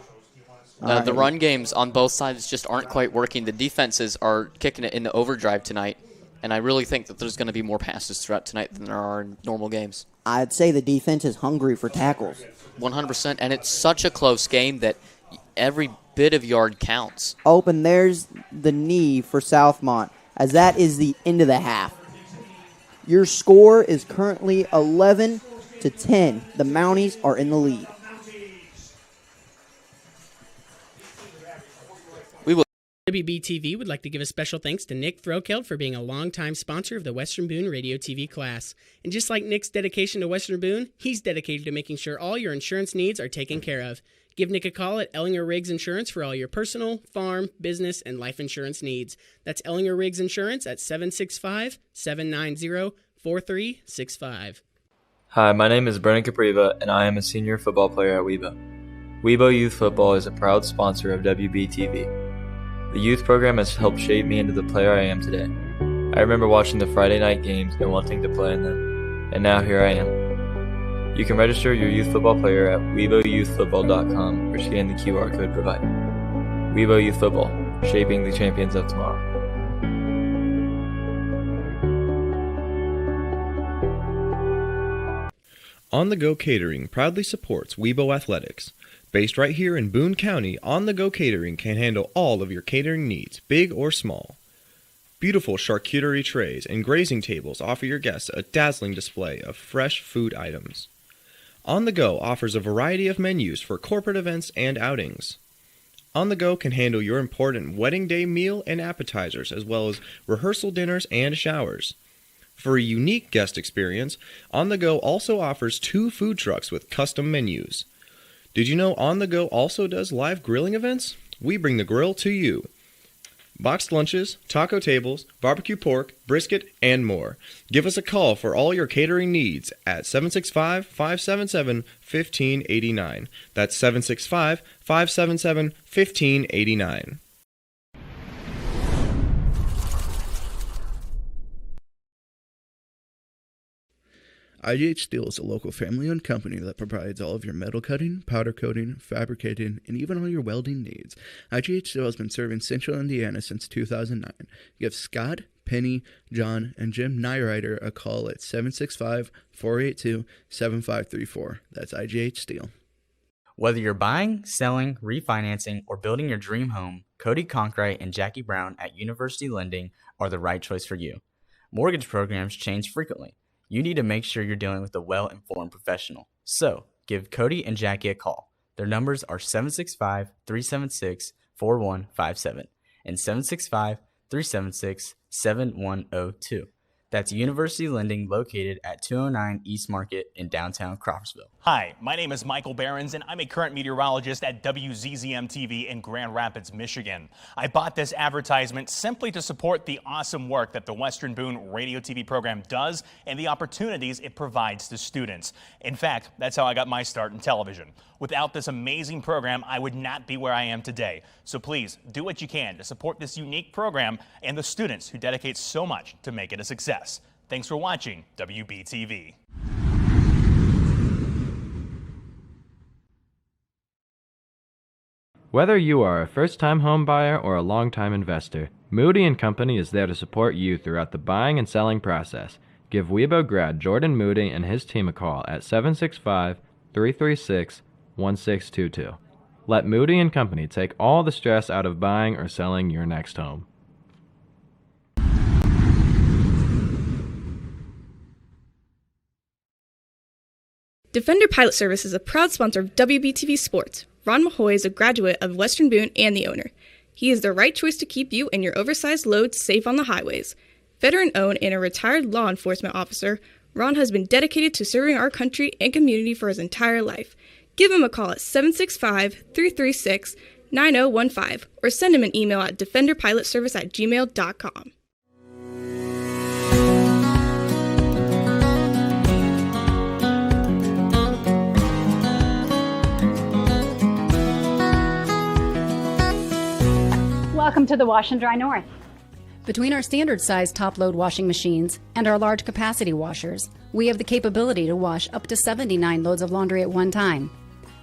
Right. The run games on both sides just aren't quite working. The defenses are kicking it into overdrive tonight, and I really think that there's going to be more passes throughout tonight than there are in normal games. I'd say the defense is hungry for tackles. 100%, and it's such a close game that every bit of yard counts. Oh, and there's the knee for Southmont, as that is the end of the half. Your score is currently 11-10. The Mounties are in the lead. WBTV would like to give a special thanks to Nick Throkeld for being a longtime sponsor of the Western Boone Radio TV class. And just like Nick's dedication to Western Boone, he's dedicated to making sure all your insurance needs are taken care of. Give Nick a call at Ellinger Riggs Insurance for all your personal, farm, business, and life insurance needs. That's Ellinger Riggs Insurance at 765-790-4365. Hi, my name is Brennan Capriva, and I am a senior football player at Webo. Webo Youth Football is a proud sponsor of WBTV. The youth program has helped shape me into the player I am today. I remember watching the Friday night games and wanting to play in them, and now here I am. You can register your youth football player at WeeboYouthFootball.com or scan the QR code provided. Weebo Youth Football, shaping the champions of tomorrow. On the Go Catering proudly supports Weebo Athletics. Based right here in Boone County, On the Go Catering can handle all of your catering needs, big or small. Beautiful charcuterie trays and grazing tables offer your guests a dazzling display of fresh food items. On the Go offers a variety of menus for corporate events and outings. On the Go can handle your important wedding day meal and appetizers, as well as rehearsal dinners and showers. For a unique guest experience, On the Go also offers 2 food trucks with custom menus. Did you know On the Go also does live grilling events? We bring the grill to you. Boxed lunches, taco tables, barbecue pork, brisket, and more. Give us a call for all your catering needs at 765-577-1589. That's 765-577-1589. IGH Steel is a local family-owned company that provides all of your metal cutting, powder coating, fabricating, and even all your welding needs. IGH Steel has been serving Central Indiana since 2009. Give Scott, Penny, John, and Jim Nyrider a call at 765-482-7534. That's IGH Steel. Whether you're buying, selling, refinancing, or building your dream home, Cody Conkright and Jackie Brown at University Lending are the right choice for you. Mortgage programs change frequently. You need to make sure you're dealing with a well-informed professional. So, give Cody and Jackie a call. Their numbers are 765-376-4157 and 765-376-7102. That's University Lending, located at 209 East Market in downtown Crawfordsville. Hi, my name is Michael Behrens, and I'm a current meteorologist at WZZM-TV in Grand Rapids, Michigan. I bought this advertisement simply to support the awesome work that the Western Boone radio TV program does and the opportunities it provides to students. In fact, that's how I got my start in television. Without this amazing program, I would not be where I am today. So please, do what you can to support this unique program and the students who dedicate so much to make it a success. Thanks for watching WBTV. Whether you are a first-time home buyer or a long-time investor, Moody & Company is there to support you throughout the buying and selling process. Give Weebo grad Jordan Moody and his team a call at 765-336-1622. Let Moody & Company take all the stress out of buying or selling your next home. Defender Pilot Service is a proud sponsor of WBTV Sports. Ron Mahoy is a graduate of Western Boone and the owner. He is the right choice to keep you and your oversized loads safe on the highways. Veteran-owned and a retired law enforcement officer, Ron has been dedicated to serving our country and community for his entire life. Give him a call at 765-336-9015 or send him an email at defenderpilotservice@gmail.com. Welcome to the Wash and Dry North. Between our standard-size top-load washing machines and our large capacity washers, we have the capability to wash up to 79 loads of laundry at one time.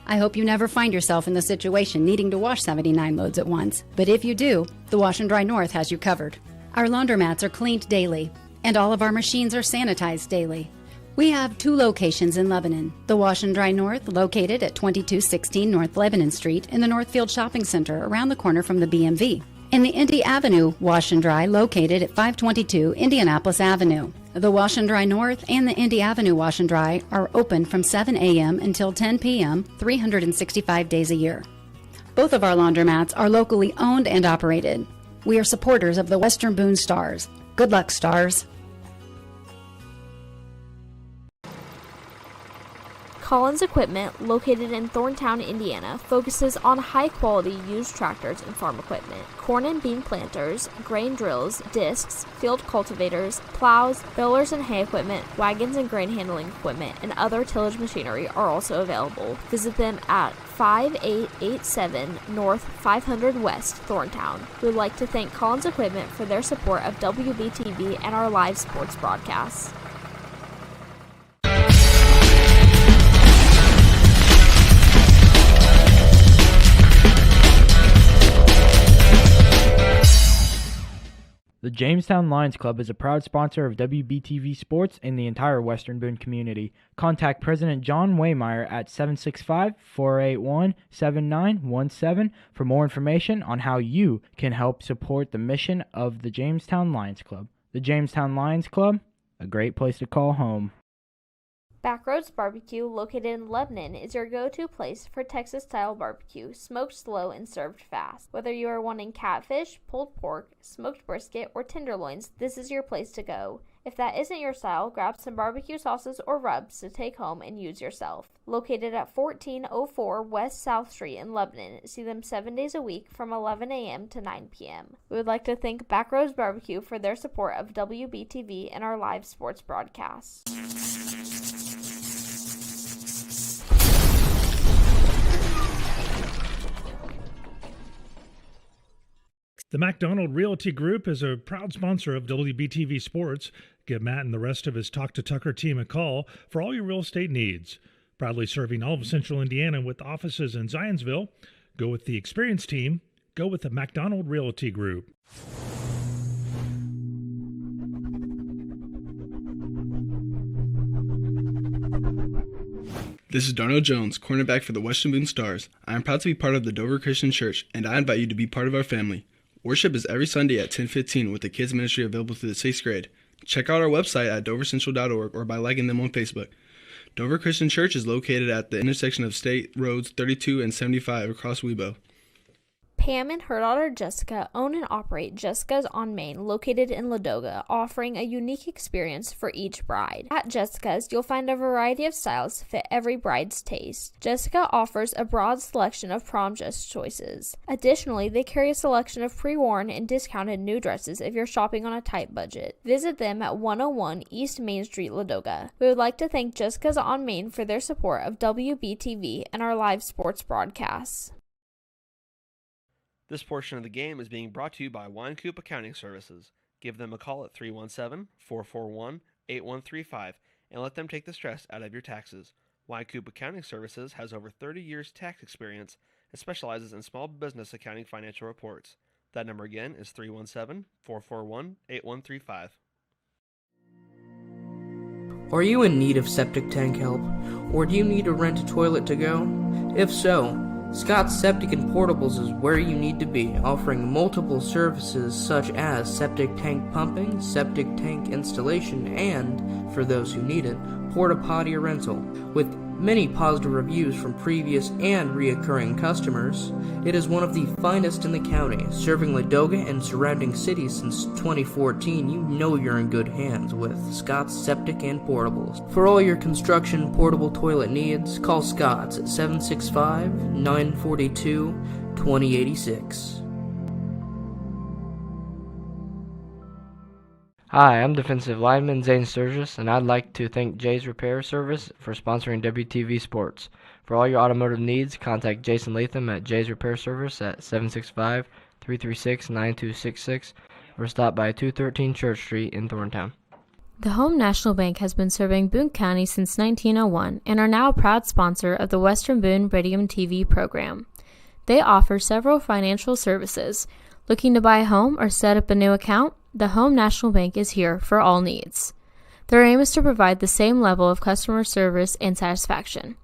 I hope you never find yourself in the situation needing to wash 79 loads at once, but if you do, the Wash and Dry North has you covered. Our laundromats are cleaned daily, and all of our machines are sanitized daily. We have 2 locations in Lebanon, the Wash and Dry North, located at 2216 North Lebanon Street in the Northfield Shopping Center around the corner from the BMV, and the Indy Avenue Wash and Dry, located at 522 Indianapolis Avenue. The Wash and Dry North and the Indy Avenue Wash and Dry are open from 7 a.m. until 10 p.m., 365 days a year. Both of our laundromats are locally owned and operated. We are supporters of the Western Boone Stars. Good luck, Stars. Collins Equipment, located in Thorntown, Indiana, focuses on high-quality used tractors and farm equipment. Corn and bean planters, grain drills, discs, field cultivators, plows, balers and hay equipment, wagons and grain handling equipment, and other tillage machinery are also available. Visit them at 5887 North 500 West, Thorntown. We would like to thank Collins Equipment for their support of WBTV and our live sports broadcasts. The Jamestown Lions Club is a proud sponsor of WBTV Sports and the entire Western Boone community. Contact President John Waymeyer at 765-481-7917 for more information on how you can help support the mission of the Jamestown Lions Club. The Jamestown Lions Club, a great place to call home. Backroads Barbecue, located in Lebanon, is your go-to place for Texas-style barbecue, smoked slow and served fast. Whether you are wanting catfish, pulled pork, smoked brisket, or tenderloins, this is your place to go. If that isn't your style, grab some barbecue sauces or rubs to take home and use yourself. Located at 1404 West South Street in Lebanon, see them 7 days a week from 11 a.m. to 9 p.m. We would like to thank Backroads Barbecue for their support of WBTV and our live sports broadcasts. The McDonald Realty Group is a proud sponsor of WBTV Sports. Give Matt and the rest of his Talk to Tucker team a call for all your real estate needs. Proudly serving all of Central Indiana with offices in Zionsville. Go with the experienced team. Go with the McDonald Realty Group. This is Darnell Jones, cornerback for the Western Boone Stars. I am proud to be part of the Dover Christian Church, and I invite you to be part of our family. Worship is every Sunday at 10:15 with the kids ministry available through the 6th grade. Check out our website at dovercentral.org or by liking them on Facebook. Dover Christian Church is located at the intersection of State Roads 32 and 75 across Webo. Pam and her daughter Jessica own and operate Jessica's on Main, located in Ladoga, offering a unique experience for each bride. At Jessica's, you'll find a variety of styles to fit every bride's taste. Jessica offers a broad selection of prom dress choices. Additionally, they carry a selection of pre-worn and discounted new dresses if you're shopping on a tight budget. Visit them at 101 East Main Street, Ladoga. We would like to thank Jessica's on Main for their support of WBTV and our live sports broadcasts. This portion of the game is being brought to you by Wine Coop Accounting Services. Give them a call at 317-441-8135 and let them take the stress out of your taxes. Wine Coop Accounting Services has over 30 years tax experience and specializes in small business accounting financial reports. That number again is 317-441-8135. Are you in need of septic tank help? Or do you need to rent a toilet to go? If so, Scott's Septic and Portables is where you need to be, offering multiple services such as septic tank pumping, septic tank installation, and, for those who need it, porta potty rental. With many positive reviews from previous and reoccurring customers, it is one of the finest in the county, serving Ladoga and surrounding cities since 2014. You know you're in good hands with Scott's Septic and Portables. For all your construction portable toilet needs, call Scott's at 765-942-2086. Hi, I'm defensive lineman Zane Sturgis, and I'd like to thank Jay's Repair Service for sponsoring WTV Sports. For all your automotive needs, contact Jason Latham at Jay's Repair Service at 765-336-9266 or stop by 213 Church Street in Thorntown. The Home National Bank has been serving Boone County since 1901 and are now a proud sponsor of the Western Boone Radio and TV program. They offer several financial services. Looking to buy a home or set up a new account? The Home National Bank is here for all needs. Their aim is to provide the same level of customer service and satisfaction.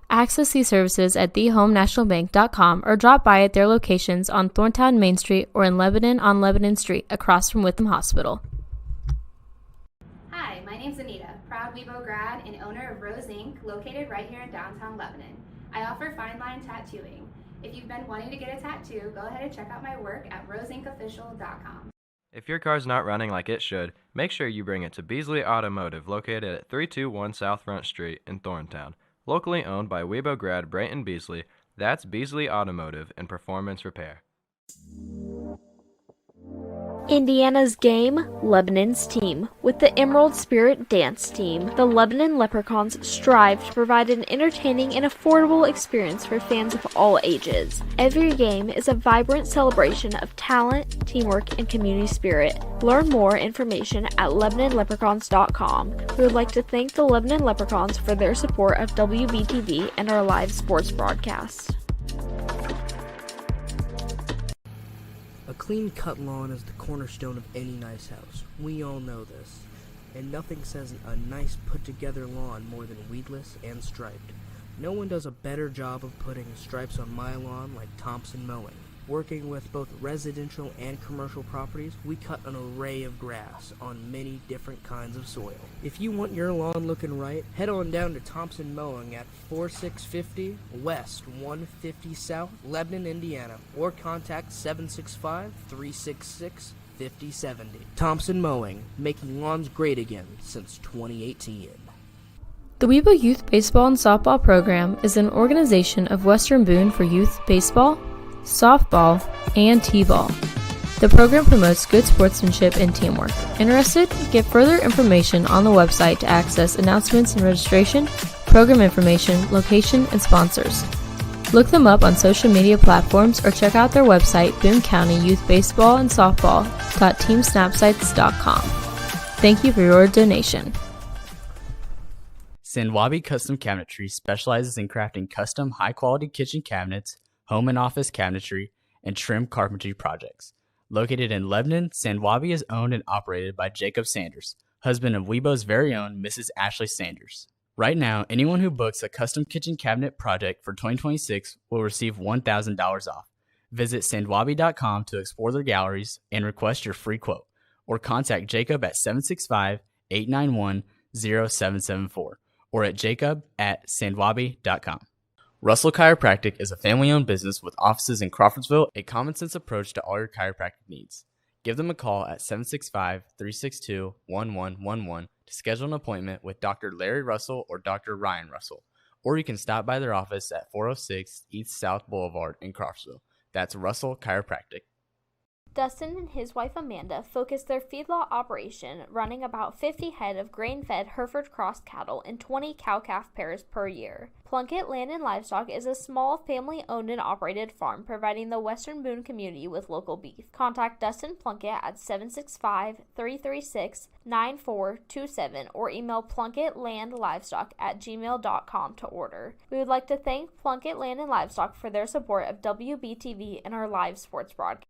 Access these services at thehomenationalbank.com or drop by at their locations on Thorntown Main Street or in Lebanon on Lebanon Street across from Witham Hospital. Hi, my name's Anita, proud Webo grad and owner of Rose Inc., located right here in downtown Lebanon. I offer fine line tattooing. If you've been wanting to get a tattoo, go ahead and check out my work at roseincofficial.com. If your car's not running like it should, make sure you bring it to Beasley Automotive, located at 321 South Front Street in Thorntown. Locally owned by Webo grad Brayton Beasley, that's Beasley Automotive and Performance Repair. Indiana's game, Lebanon's team. With the Emerald Spirit Dance Team, the Lebanon Leprechauns strive to provide an entertaining and affordable experience for fans of all ages. Every game is a vibrant celebration of talent, teamwork, and community spirit. Learn more information at LebanonLeprechauns.com. We would like to thank the Lebanon Leprechauns for their support of WBTV and our live sports broadcast. A clean-cut lawn is the cornerstone of any nice house. We all know this. And nothing says a nice put-together lawn more than weedless and striped. No one does a better job of putting stripes on my lawn like Thompson Mowing. Working with both residential and commercial properties, we cut an array of grass on many different kinds of soil. If you want your lawn looking right, head on down to Thompson Mowing at 4650 West 150 South, Lebanon, Indiana, or contact 765-366-5070. Thompson Mowing, making lawns great again since 2018. The Weebo Youth Baseball and Softball Program is an organization of Western Boone for youth baseball, softball, and t-ball. The program promotes good sportsmanship and teamwork. Interested? Get further information on the website to access announcements and registration, program information, location, and sponsors. Look them up on social media platforms or check out their website, Boone County Youth Baseball and Softball.teamsnapsites.com. Thank you for your donation. Sandwabi Custom Cabinetry specializes in crafting custom high-quality kitchen cabinets, home and office cabinetry, and trim carpentry projects. Located in Lebanon, Sandwabi is owned and operated by Jacob Sanders, husband of Weebo's very own Mrs. Ashley Sanders. Right now, anyone who books a custom kitchen cabinet project for 2026 will receive $1,000 off. Visit sandwabi.com to explore their galleries and request your free quote, or contact Jacob at 765-891-0774 or at jacob@sandwabi.com. Russell Chiropractic is a family-owned business with offices in Crawfordsville, a common-sense approach to all your chiropractic needs. Give them a call at 765-362-1111 to schedule an appointment with Dr. Larry Russell or Dr. Ryan Russell, or you can stop by their office at 406 East South Boulevard in Crawfordsville. That's Russell Chiropractic. Dustin and his wife Amanda focused their feedlot operation running about 50 head of grain-fed Hereford Cross cattle and 20 cow-calf pairs per year. Plunkett Land and Livestock is a small family-owned and operated farm providing the Western Boone community with local beef. Contact Dustin Plunkett at 765-336-9427 or email plunkettlandlivestock@gmail.com to order. We would like to thank Plunkett Land and Livestock for their support of WBTV and our live sports broadcast.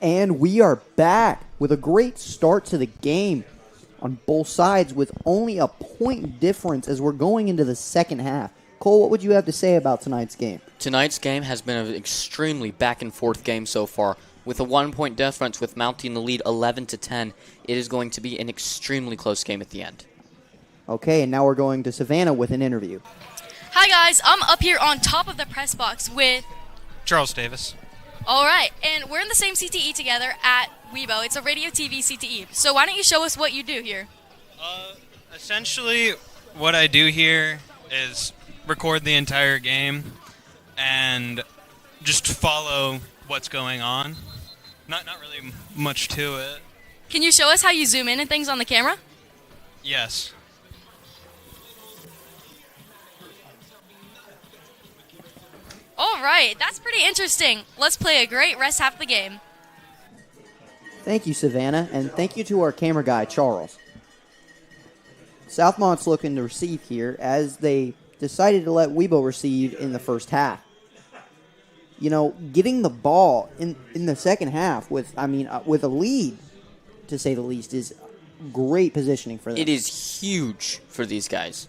And we are back with a great start to the game on both sides with only a point difference as we're going into the second half. Cole, what would you have to say about tonight's game? Tonight's game has been an extremely back-and-forth game so far. With a 1-point difference with Mountie in the lead 11-10, it is going to be an extremely close game at the end. Okay, and now we're going to Savannah with an interview. Hi guys, I'm up here on top of the press box with Charles Davis. All right, and we're in the same CTE together at Weibo. It's a radio TV CTE. So why don't you show us what you do here? Essentially, what I do here is record the entire game and just follow what's going on. Not really much to it. Can you show us how you zoom in and things on the camera? Yes. All right, that's pretty interesting. Let's play a great rest half of the game. Thank you, Savannah, and thank you to our camera guy, Charles. Southmont's looking to receive here as they decided to let Weibo receive in the first half. You know, getting the ball in the second half with a lead, to say the least, is great positioning for them. It is huge for these guys.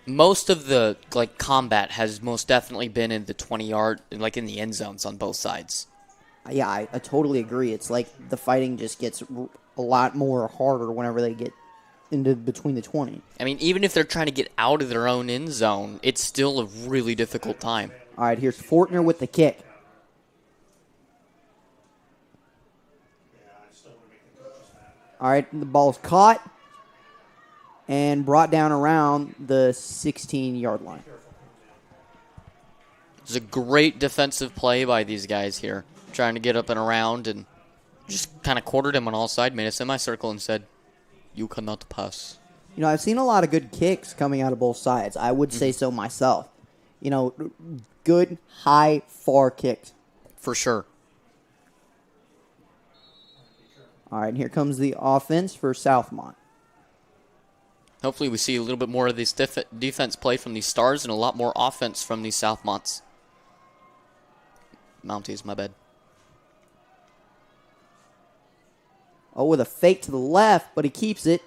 Most of the combat has most definitely been in the 20-yard, in the end zones on both sides. Yeah, I totally agree. It's like the fighting just gets a lot more harder whenever they get into between the 20. I mean, even if they're trying to get out of their own end zone, it's still a really difficult time. All right, here's Fortner with the kick. All right, the ball's caught and brought down around the 16-yard line. It's a great defensive play by these guys here, trying to get up and around, and just kind of quartered him on all sides, made a semicircle, and said, "You cannot pass." You know, I've seen a lot of good kicks coming out of both sides. I would say so myself. You know, good, high, far kicks. For sure. All right, and here comes the offense for Southmont. Hopefully we see a little bit more of this defense play from these Stars and a lot more offense from these Southmonts. Mounties, my bad. Oh, with a fake to the left, but he keeps it.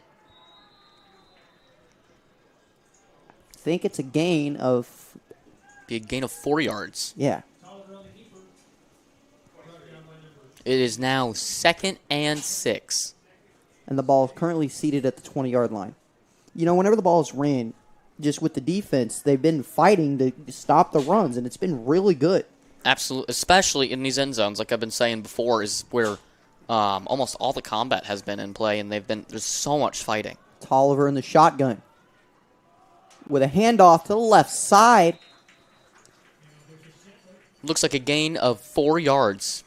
I think it's a gain of... Be a gain of 4 yards. Yeah. It is now 2nd and 6. And the ball is currently seated at the 20-yard line. You know, whenever the ball is ran, just with the defense, they've been fighting to stop the runs, and it's been really good. Absolutely, especially in these end zones, like I've been saying before, is where almost all the combat has been in play, and there's so much fighting. Tolliver in the shotgun with a handoff to the left side. Looks like a gain of 4 yards.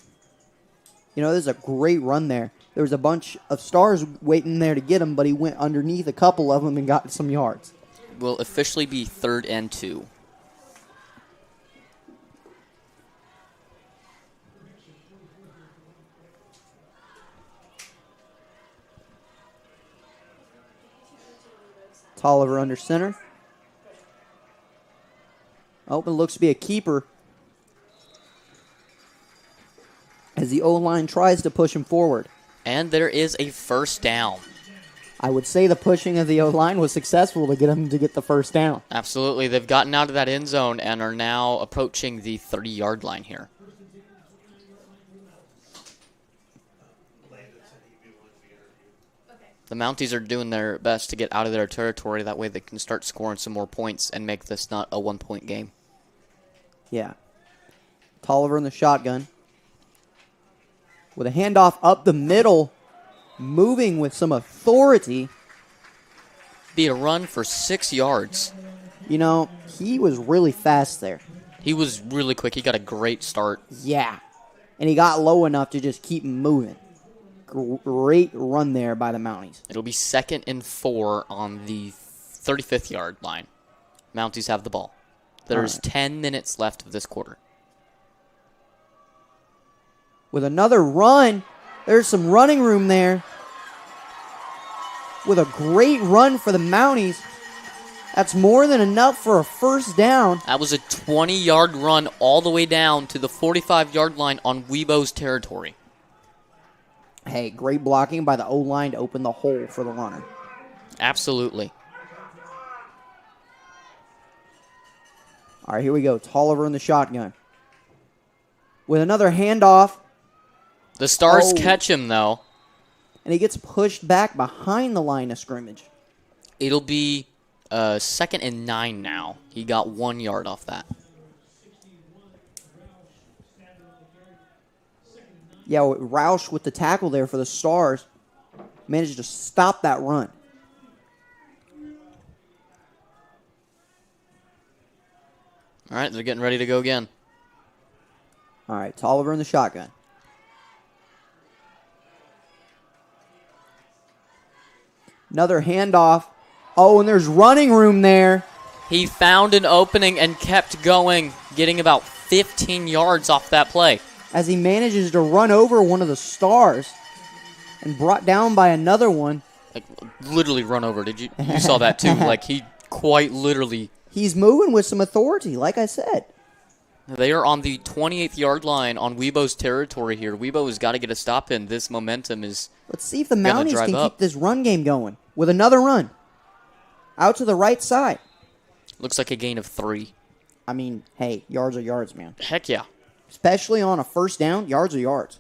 You know, there's a great run there. There was a bunch of Stars waiting there to get him, but he went underneath a couple of them and got some yards. Will officially be 3rd and 2. Tolliver under center. Oh, it looks to be a keeper as the O-line tries to push him forward. And there is a first down. I would say the pushing of the O-line was successful to get him to get the first down. Absolutely. They've gotten out of that end zone and are now approaching the 30-yard line here. The Mounties are doing their best to get out of their territory. That way they can start scoring some more points and make this not a one-point game. Yeah. Tolliver in the shotgun. With a handoff up the middle, moving with some authority. Be a run for 6 yards. You know, he was really fast there. He was really quick. He got a great start. Yeah. And he got low enough to just keep moving. Great run there by the Mounties. It'll be 2nd and 4 on the 35th yard line. Mounties have the ball. There's 10 minutes left of this quarter. With another run, there's some running room there. With a great run for the Mounties. That's more than enough for a first down. That was a 20-yard run all the way down to the 45-yard line on Weibo's territory. Hey, great blocking by the O-line to open the hole for the runner. Absolutely. All right, here we go. Tolliver in the shotgun. With another handoff. The Stars catch him, though. And he gets pushed back behind the line of scrimmage. It'll be 2nd and 9 now. He got 1 yard off that. Yeah, Roush with the tackle there for the Stars managed to stop that run. All right, they're getting ready to go again. All right, Tolliver in the shotgun. Another handoff. Oh, and there's running room there. He found an opening and kept going, getting about 15 yards off that play. As he manages to run over one of the Stars and brought down by another one. Like, literally run over. You saw that too. Like, he quite literally. He's moving with some authority, like I said. They are on the 28th-yard line on Weibo's territory here. Weibo has got to get a stop in. This momentum is. Let's see if the Mounties can keep this run game going with another run. Out to the right side. Looks like a gain of 3. I mean, hey, yards are yards, man. Heck yeah. Especially on a first down, yards are yards.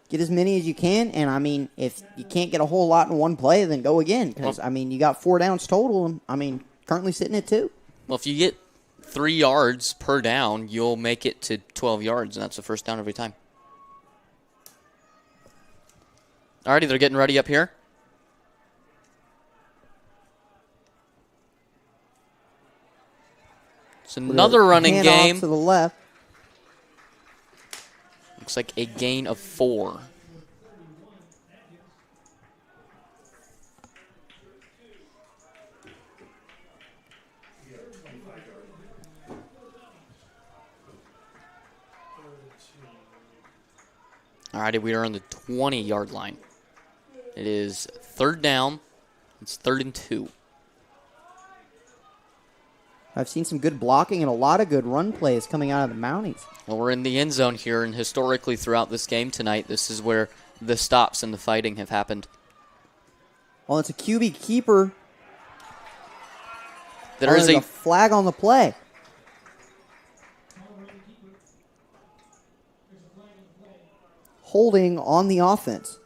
Get as many as you can, and, I mean, if you can't get a whole lot in one play, then go again. Because, I mean, you got 4 downs total, and, I mean, currently sitting at 2. Well, if you get 3 yards per down, you'll make it to 12 yards, and that's a first down every time. Alrighty, they're getting ready up here. It's another running game. To the left. Looks like a gain of 4. Alrighty, we are on the 20-yard line. It is 3rd down. It's 3rd and 2. I've seen some good blocking and a lot of good run plays coming out of the Mounties. Well, we're in the end zone here, and historically throughout this game tonight, this is where the stops and the fighting have happened. Well, it's a QB keeper. There is a flag on the play. Holding on the offense.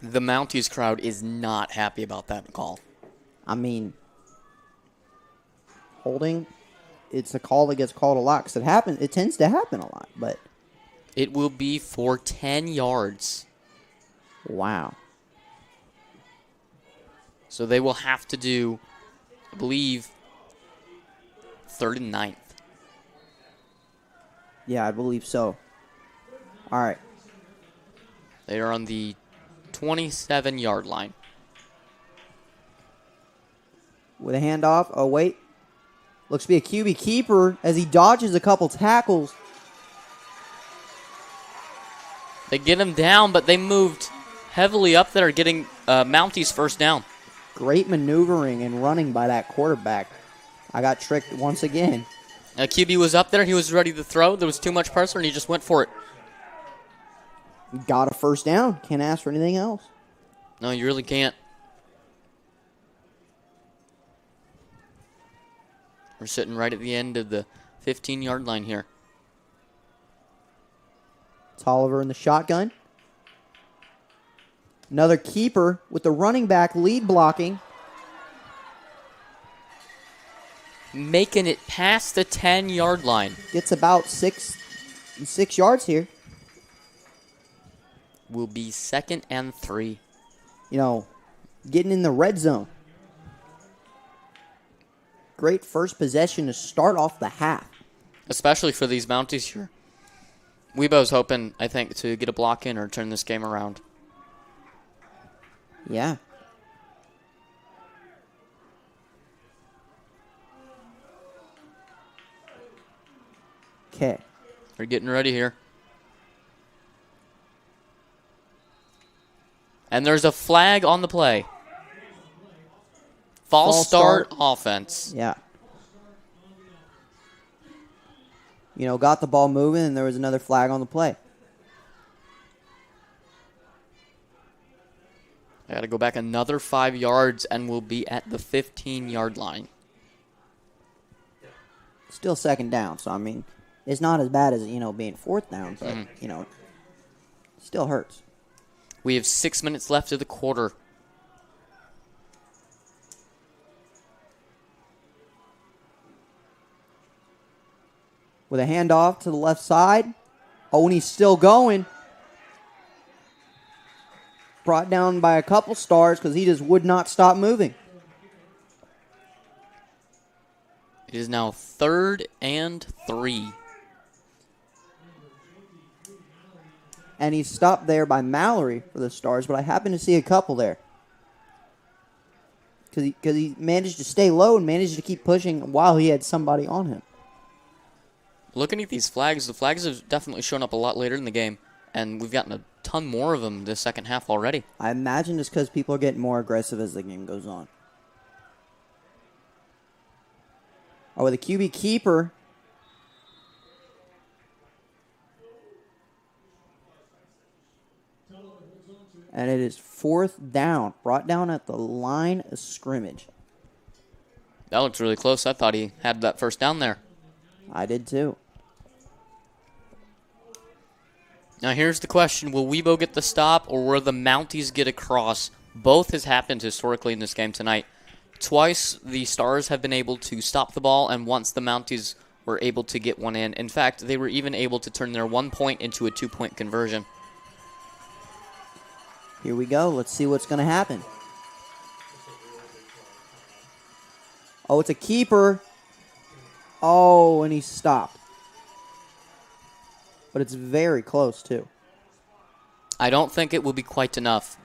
The Mounties crowd is not happy about that call. I mean, holding, it's a call that gets called a lot because it tends to happen a lot, but it will be for 10 yards. Wow. So they will have to do, I believe, 3rd and 9. Yeah, I believe so. All right. They are on the 27-yard line. With a handoff. Oh, wait. Looks to be a QB keeper as he dodges a couple tackles. They get him down, but they moved heavily up there, getting Mounties first down. Great maneuvering and running by that quarterback. I got tricked once again. QB was up there. He was ready to throw. There was too much pressure, and he just went for it. Got a first down. Can't ask for anything else. No, you really can't. We're sitting right at the end of the 15-yard line here. Tolliver in the shotgun. Another keeper with the running back lead blocking. Making it past the 10-yard line. Gets about 6 yards here. Will be 2nd and 3. You know, getting in the red zone. Great first possession to start off the half. Especially for these Mounties here. Weibo's hoping, I think, to get a block in or turn this game around. Yeah. Okay. They're getting ready here. And there's a flag on the play. False start offense. Yeah. Got the ball moving, and there was another flag on the play. I got to go back another 5 yards, and we'll be at the 15-yard line. Still second down, so, it's not as bad as, being fourth down, but, still hurts. We have 6 minutes left of the quarter. With a handoff to the left side. Oh, and he's still going. Brought down by a couple stars because he just would not stop moving. It is now 3rd and 3. And he's stopped there by Mallory for the Stars, but I happen to see a couple there. Because he managed to stay low and managed to keep pushing while he had somebody on him. Looking at these flags, the flags have definitely shown up a lot later in the game, and we've gotten a ton more of them this second half already. I imagine it's because people are getting more aggressive as the game goes on. Oh, with a QB keeper. And it is 4th down, brought down at the line of scrimmage. That looks really close. I thought he had that first down there. I did too. Now here's the question. Will Weibo get the stop or will the Mounties get across? Both has happened historically in this game tonight. Twice the Stars have been able to stop the ball, and once the Mounties were able to get one in. In fact, they were even able to turn their 1 point into a 2-point conversion. Here we go. Let's see what's going to happen. Oh, it's a keeper. Oh, and he stopped. But it's very close, too. I don't think it will be quite enough.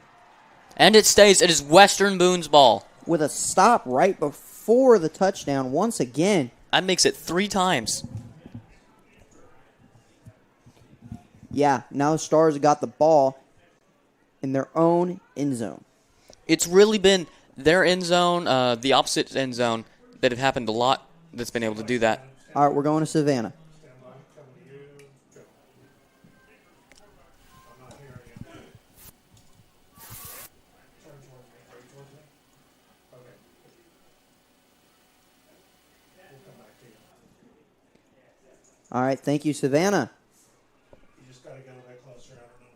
And it stays. It is Western Boone's ball. With a stop right before the touchdown once again. That makes it 3 times. Yeah, now the Stars have got the ball in their own end zone. It's really been their end zone, the opposite end zone, that have happened a lot that's been able to do that. All right, we're going to Savannah. All right, thank you, Savannah. You just got to get a bit closer. I don't know.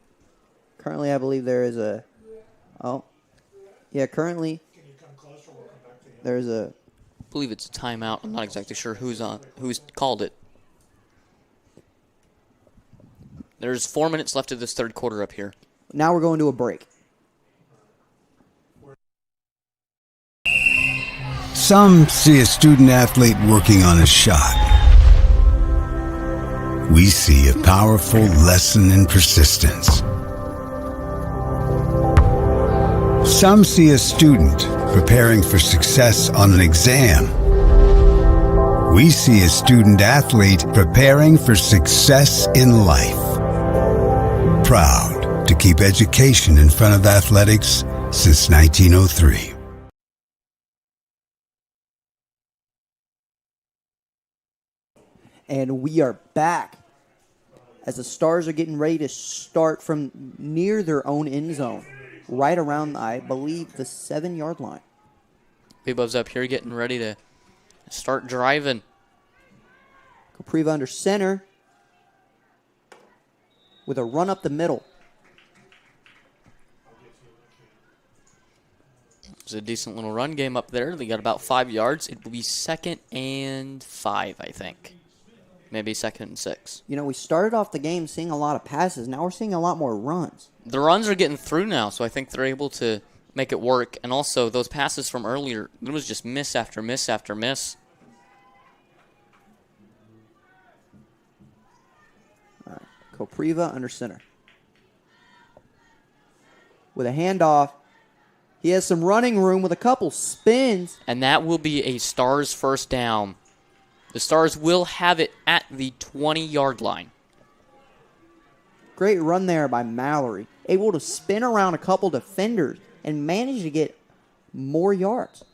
Currently, I believe there is a... Oh. Yeah, currently... Can you come closer? We'll come back to you. There's a... I believe it's a timeout. I'm not exactly sure who's called it. There's 4 minutes left of this third quarter up here. Now we're going to a break. Some see a student athlete working on a shot. We see a powerful lesson in persistence. Some see a student preparing for success on an exam. We see a student athlete preparing for success in life. Proud to keep education in front of athletics since 1903. And we are back as the Stars are getting ready to start from near their own end zone, right around, I believe, the 7-yard line. Weibo's up here getting ready to start driving. Kopriva under center with a run up the middle. It's a decent little run game up there. They got about 5 yards. It will be 2nd and 5, I think. Maybe 2nd and 6. You know, we started off the game seeing a lot of passes. Now we're seeing a lot more runs. The runs are getting through now, so I think they're able to make it work. And also, those passes from earlier, it was just miss after miss after miss. All right, Kopriva under center. With a handoff. He has some running room with a couple spins. And that will be a Stars first down. The Stars will have it at the 20-yard line. Great run there by Mallory. able to spin around a couple defenders and manage to get more yards.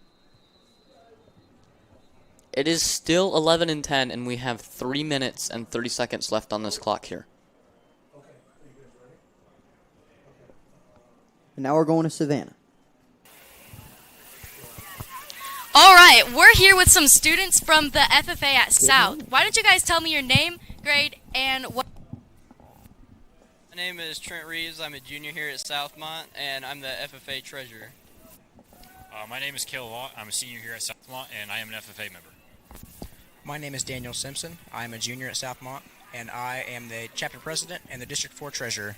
It is still 11-10, and we have 3 minutes and 30 seconds left on this clock here. And now we're going to Savannah. All right, we're here with some students from the FFA at South. Why don't you guys tell me your name, grade, and what... My name is Trent Reeves. I'm a junior here at Southmont, and I'm the FFA treasurer. My name is Cale Watt. I'm a senior here at Southmont, and I am an FFA member. My name is Daniel Simpson. I'm a junior at Southmont, and I am the chapter president and the District 4 treasurer.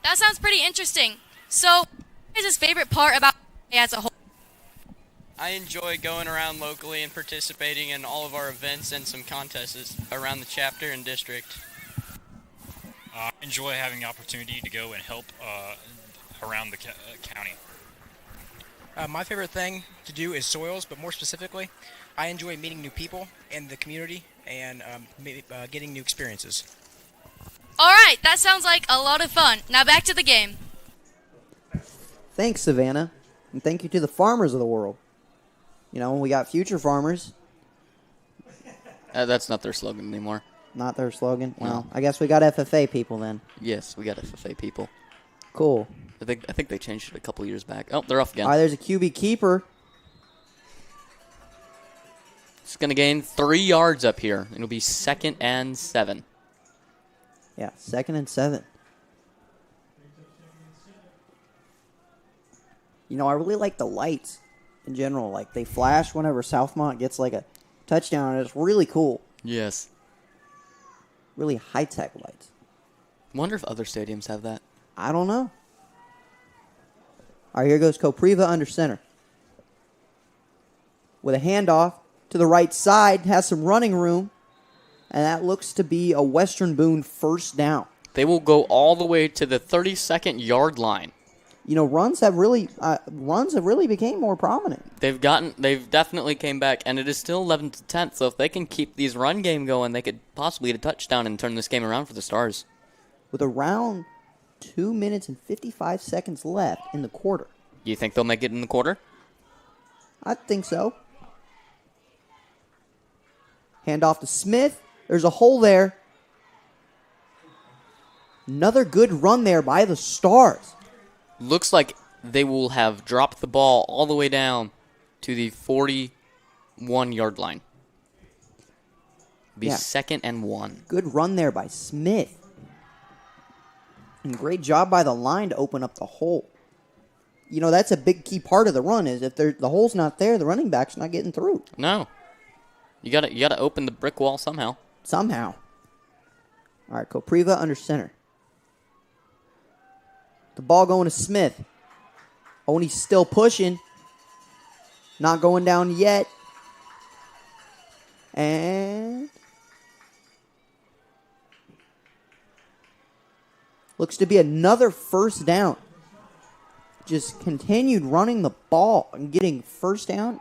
That sounds pretty interesting. So, what is his favorite part about as a whole? I enjoy going around locally and participating in all of our events and some contests around the chapter and district. I enjoy having the opportunity to go and help around the county. My favorite thing to do is soils, but more specifically, I enjoy meeting new people in the community and getting new experiences. All right, that sounds like a lot of fun. Now back to the game. Thanks, Savannah. And thank you to the farmers of the world. You know, we got future farmers. That's not their slogan anymore. Not their slogan? No. Well, I guess we got FFA people then. Yes, we got FFA people. Cool. I think they changed it a couple years back. Oh, they're off again. All right, there's a QB keeper. It's going to gain 3 yards up here. It'll be 2nd and 7. Yeah, 2nd and 7. You know, I really like the lights in general. Like, they flash whenever Southmont gets, like, a touchdown, and it's really cool. Yes. Really high-tech lights. Wonder if other stadiums have that. I don't know. All right, here goes Kopriva under center. With a handoff to the right side, has some running room, and that looks to be a Western Boone first down. They will go all the way to the 32nd yard line. You know, runs have really became more prominent. They've definitely came back, and it is still 11-10. So if they can keep these run game going, they could possibly get a touchdown and turn this game around for the Stars. With around 2 minutes and 55 seconds left in the quarter. You think they'll make it in the quarter? I think so. Handoff to Smith. There's a hole there. Another good run there by the Stars. Looks like they will have dropped the ball all the way down to the 41-yard line. Be 2nd and 1. Good run there by Smith. And great job by the line to open up the hole. You know, that's a big key part of the run is if the hole's not there, the running back's not getting through. No. You gotta open the brick wall somehow. Somehow. All right, Kopriva under center. The ball going to Smith. Oh, and he's still pushing. Not going down yet. And looks to be another first down. Just continued running the ball and getting first down,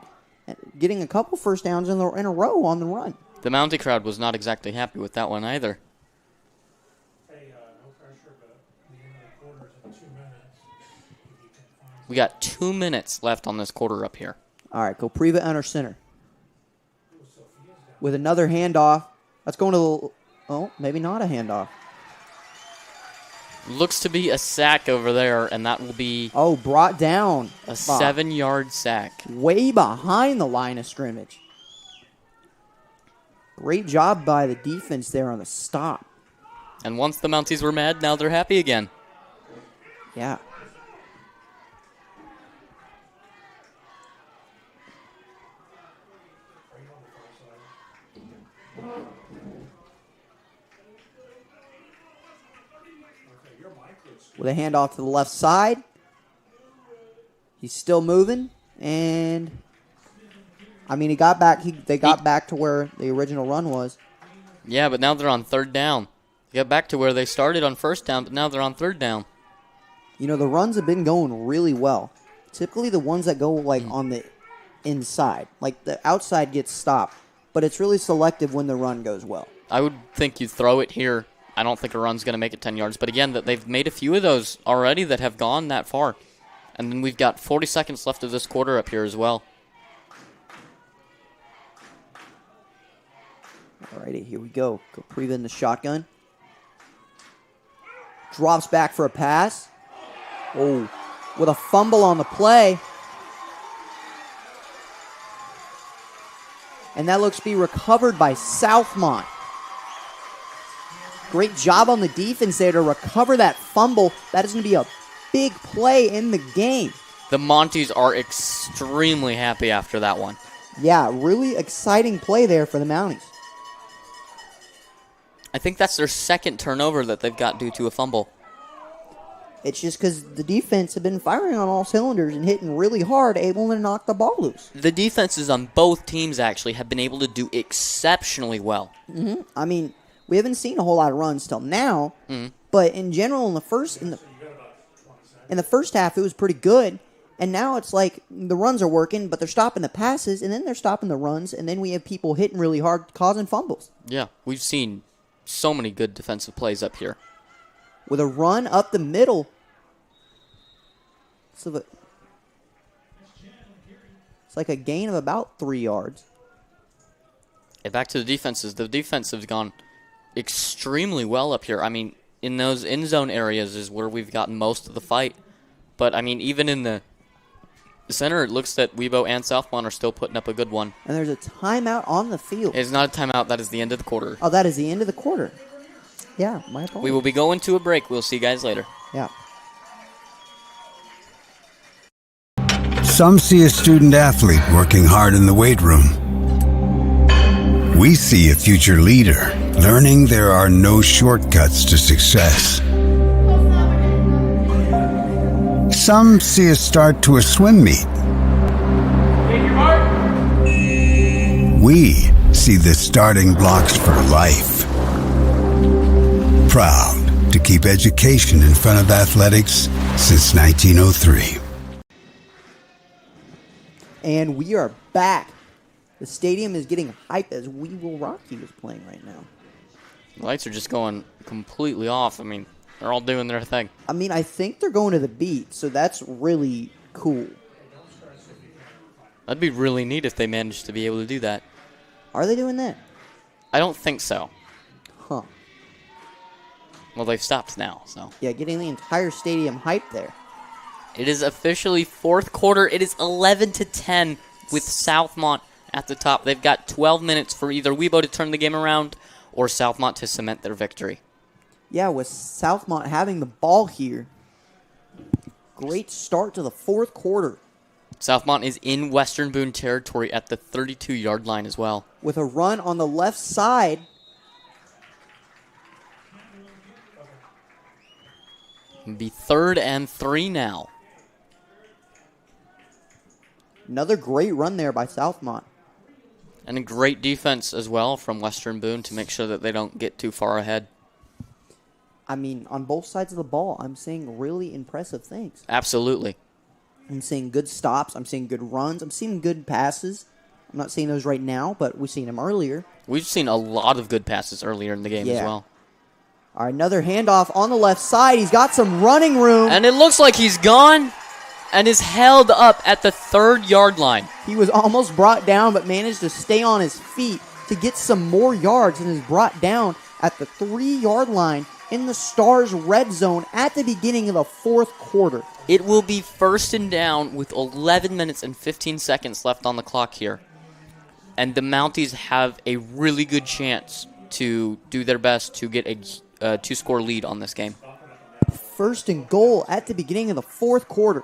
getting a couple first downs in a row on the run. The Mountie crowd was not exactly happy with that one either. We got 2 minutes left on this quarter up here. All right, Kopriva under center. With another handoff. That's going to maybe not a handoff. Looks to be a sack over there, and that will be... brought down. A 7-yard sack. Way behind the line of scrimmage. Great job by the defense there on the stop. And once the Mounties were mad, now they're happy again. Yeah. With a handoff to the left side. He's still moving. And, I mean, they got back to where the original run was. Yeah, but now they're on 3rd down. They got back to where they started on 1st down, but now they're on 3rd down. You know, the runs have been going really well. Typically the ones that go, like, on the inside. Like, the outside gets stopped. But it's really selective when the run goes well. I would think you throw it here I don't think a run's going to make it 10 yards. But again, they've made a few of those already that have gone that far. And then we've got 40 seconds left of this quarter up here as well. Alrighty, here we go. Capriva in the shotgun. Drops back for a pass. Oh, with a fumble on the play. And that looks to be recovered by Southmont. Great job on the defense there to recover that fumble. That is going to be a big play in the game. The Mounties are extremely happy after that one. Yeah, really exciting play there for the Mounties. I think that's their second turnover that they've got due to a fumble. It's just because the defense have been firing on all cylinders and hitting really hard, able to knock the ball loose. The defenses on both teams actually have been able to do exceptionally well. Mm-hmm. I mean, we haven't seen a whole lot of runs till now, but in general, in the first half, it was pretty good. And now it's like the runs are working, but they're stopping the passes, and then they're stopping the runs, and then we have people hitting really hard, causing fumbles. Yeah, we've seen so many good defensive plays up here. With a run up the middle. So it's like a gain of about 3 yards. And back to the defenses. The defense has gone extremely well up here. I mean, in those end zone areas is where we've gotten most of the fight. But, I mean, even in the center, it looks that Webo and Southmont are still putting up a good one. And there's a timeout on the field. It's not a timeout. That is the end of the quarter. Oh, that is the end of the quarter. Yeah, my apologies. We will be going to a break. We'll see you guys later. Yeah. Some see a student athlete working hard in the weight room. We see a future leader learning there are no shortcuts to success. Some see a start to a swim meet. We see the starting blocks for life. Proud to keep education in front of athletics since 1903. And we are back. The stadium is getting hype as We Will Rock You is playing right now. The lights are just going completely off. I mean, they're all doing their thing. I mean, I think they're going to the beat, so that's really cool. That'd be really neat if they managed to be able to do that. Are they doing that? I don't think so. Huh. Well, they've stopped now, so. Yeah, getting the entire stadium hyped there. It is officially fourth quarter. It is 11-10 with Southmont at the top. They've got 12 minutes for either Webo to turn the game around or Southmont to cement their victory. Yeah, with Southmont having the ball here. Great start to the fourth quarter. Southmont is in Western Boone territory at the 32-yard line as well. With a run on the left side. It'll be 3rd and 3 now. Another great run there by Southmont. And a great defense as well from Western Boone to make sure that they don't get too far ahead. I mean, on both sides of the ball, I'm seeing really impressive things. Absolutely. I'm seeing good stops. I'm seeing good runs. I'm seeing good passes. I'm not seeing those right now, but we've seen them earlier. We've seen a lot of good passes earlier in the game as well. All right, another handoff on the left side. He's got some running room. And it looks like he's gone and is held up at the 3rd-yard line. He was almost brought down, but managed to stay on his feet to get some more yards and is brought down at the 3-yard line in the Stars red zone at the beginning of the fourth quarter. It will be 1st and down with 11 minutes and 15 seconds left on the clock here. And the Mounties have a really good chance to do their best to get a 2-score lead on this game. 1st and goal at the beginning of the fourth quarter.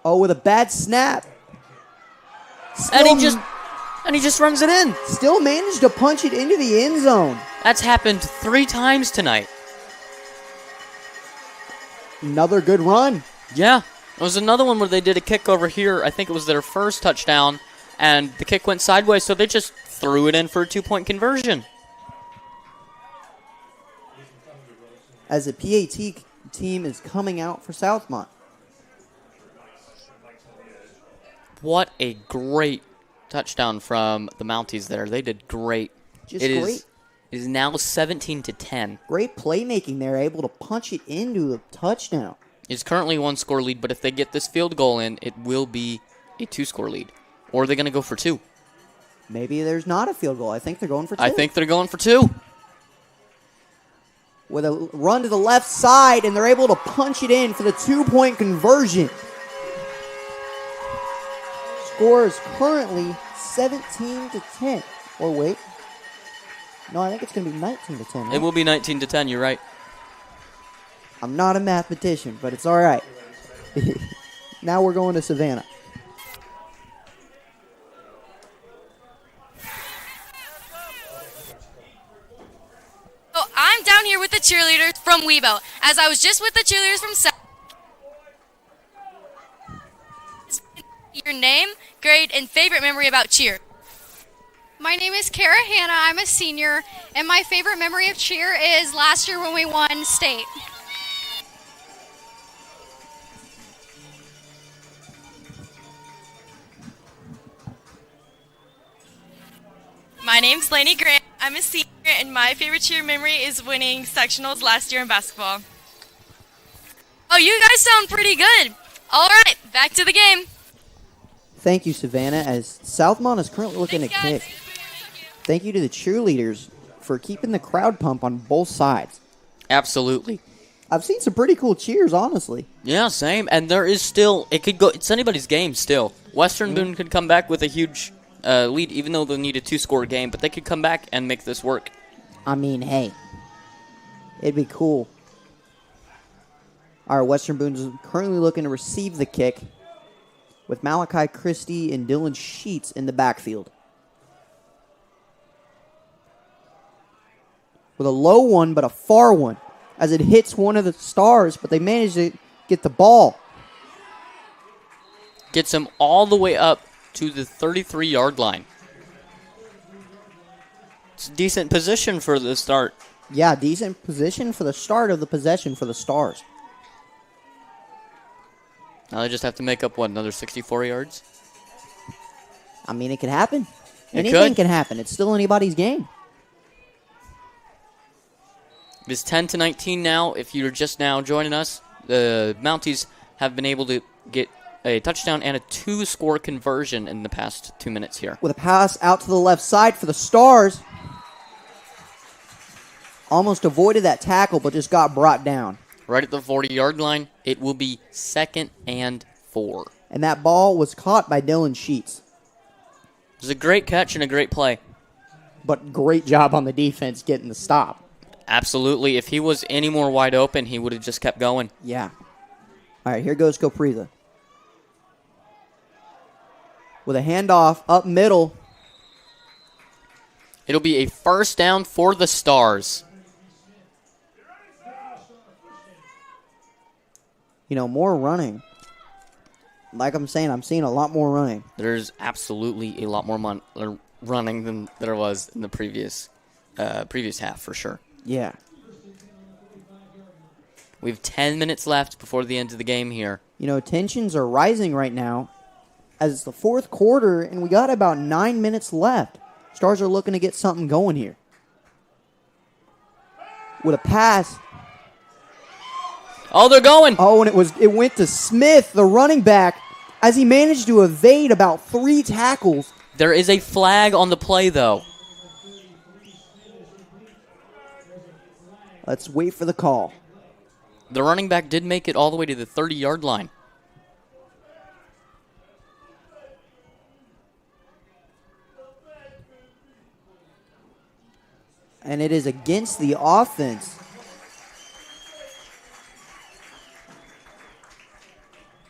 Oh, with a bad snap. And he just runs it in. Still managed to punch it into the end zone. That's happened 3 times tonight. Another good run. Yeah. There was another one where they did a kick over here. I think it was their first touchdown, and the kick went sideways, so they just threw it in for a 2-point conversion. As the PAT team is coming out for Southmont. What a great touchdown from the Mounties there. They did great. Just great. It is now 17-10. Great playmaking there, able to punch it into a touchdown. It's currently 1-score lead, but if they get this field goal in, it will be a 2-score lead. Or are they going to go for 2? Maybe there's not a field goal. I think they're going for 2. I think they're going for 2. With a run to the left side, and they're able to punch it in for the 2-point conversion. Score is currently 17-10. Or wait. No, I think it's going to be 19-10. Right? It will be 19-10, you're right. I'm not a mathematician, but it's all right. Now we're going to Savannah. So I'm down here with the cheerleaders from Weibo, as I was just with the cheerleaders from South. Your name, grade, and favorite memory about cheer. My name is Kara Hanna. I'm a senior, and my favorite memory of cheer is last year when we won state. My name's Lainey Grant. I'm a senior, and my favorite cheer memory is winning sectionals last year in basketball. Oh, you guys sound pretty good. All right, back to the game. Thank you, Savannah, as Southmont is currently looking to kick. Thank you to the cheerleaders for keeping the crowd pump on both sides. Absolutely. I've seen some pretty cool cheers, honestly. Yeah, same. And there is still, it's anybody's game still. Western Boone could come back with a huge lead, even though they'll need a 2-score game, but they could come back and make this work. I mean, hey, it'd be cool. All right, Western Boone's currently looking to receive the kick with Malachi Christie and Dylan Sheets in the backfield. With a low one, but a far one, as it hits one of the stars, but they manage to get the ball. Gets him all the way up to the 33-yard line. It's a decent position for the start. Yeah, decent position for the start of the possession for the Stars. Now they just have to make up, another 64 yards? I mean, it could happen. It Anything could. can happen. It's still anybody's game. It's 10-19 now. If you're just now joining us, the Mounties have been able to get a touchdown and a 2-score conversion in the past 2 minutes here. With a pass out to the left side for the Stars. Almost avoided that tackle, but just got brought down. Right at the 40-yard line, it will be 2nd and 4. And that ball was caught by Dylan Sheets. It was a great catch and a great play. But great job on the defense getting the stop. Absolutely. If he was any more wide open, he would have just kept going. Yeah. All right, here goes Copriza. With a handoff up middle. It'll be a first down for the Stars. You know, more running. Like I'm saying, I'm seeing a lot more running. There's absolutely a lot more running than there was in the previous half, for sure. Yeah. We have 10 minutes left before the end of the game here. You know, tensions are rising right now as it's the fourth quarter, and we got about 9 minutes left. Stars are looking to get something going here. With a pass. Oh, they're going. Oh, and it went to Smith, the running back, as he managed to evade about 3 tackles. There is a flag on the play, though. Let's wait for the call. The running back did make it all the way to the 30-yard line. And it is against the offense.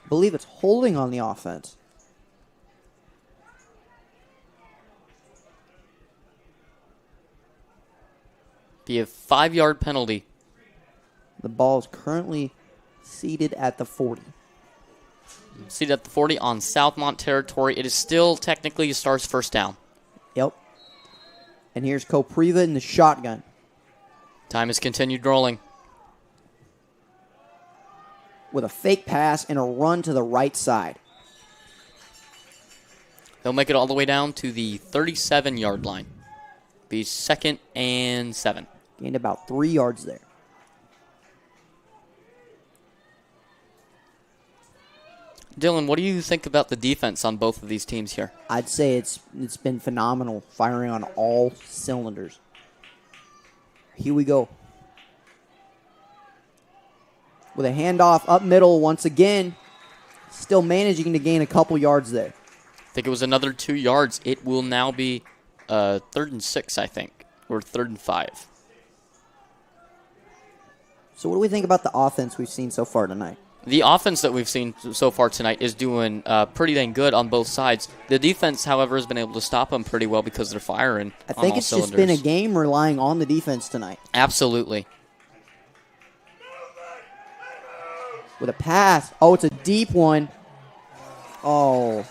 I believe it's holding on the offense. Be a 5-yard penalty. The ball is currently seated at the 40. Seated at the 40 on Southmont territory. It is still technically a Stars first down. Yep. And here's Copriva in the shotgun. Time has continued rolling. With a fake pass and a run to the right side. They'll make it all the way down to the 37-yard line. Be 2nd and 7. Gained about 3 yards there. Dylan, what do you think about the defense on both of these teams here? I'd say it's been phenomenal, firing on all cylinders. Here we go. With a handoff up middle once again. Still managing to gain a couple yards there. I think it was another 2 yards. It will now be 3rd and 6, I think, or 3rd and 5. So what do we think about the offense we've seen so far tonight? The offense that we've seen so far tonight is doing pretty dang good on both sides. The defense, however, has been able to stop them pretty well because they're firing I think it's just been a game relying on the defense tonight. Absolutely. With a pass. Oh, it's a deep one. Oh.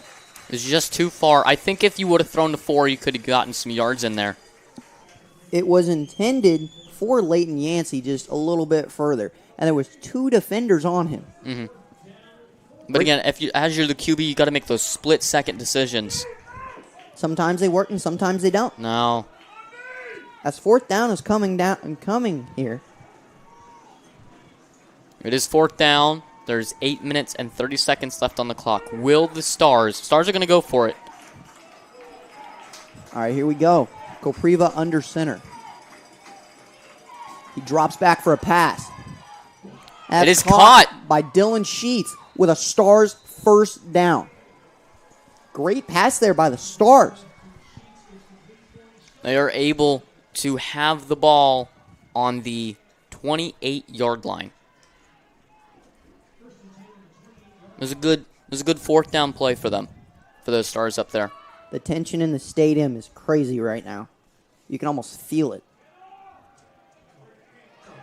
It's just too far. I think if you would have thrown the 4, you could have gotten some yards in there. It was intended for Leighton Yancey just a little bit further. And there was 2 defenders on him. Mm-hmm. But again, as you're the QB, you got to make those split-second decisions. Sometimes they work and sometimes they don't. No. As 4th down is coming here. It is 4th down. There's 8 minutes and 30 seconds left on the clock. Will the Stars are going to go for it. All right, here we go. Kopriva under center. He drops back for a pass. It is caught by Dylan Sheets with a Stars first down. Great pass there by the Stars. They are able to have the ball on the 28-yard line. It was a good 4th down play for them, for those Stars up there. The tension in the stadium is crazy right now. You can almost feel it.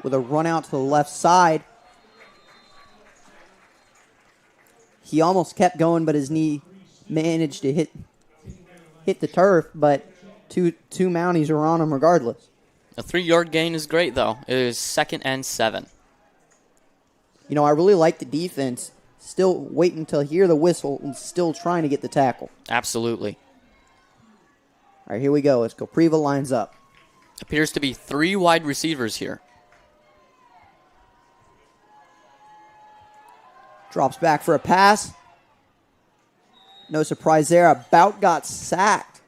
With a run out to the left side. He almost kept going, but his knee managed to hit the turf, but two Mounties are on him regardless. A 3-yard gain is great, though. It is 2nd and 7. You know, I really like the defense. Still waiting to hear the whistle and still trying to get the tackle. Absolutely. All right, here we go as Kopriva lines up. Appears to be 3 wide receivers here. Drops back for a pass. No surprise there. About got sacked.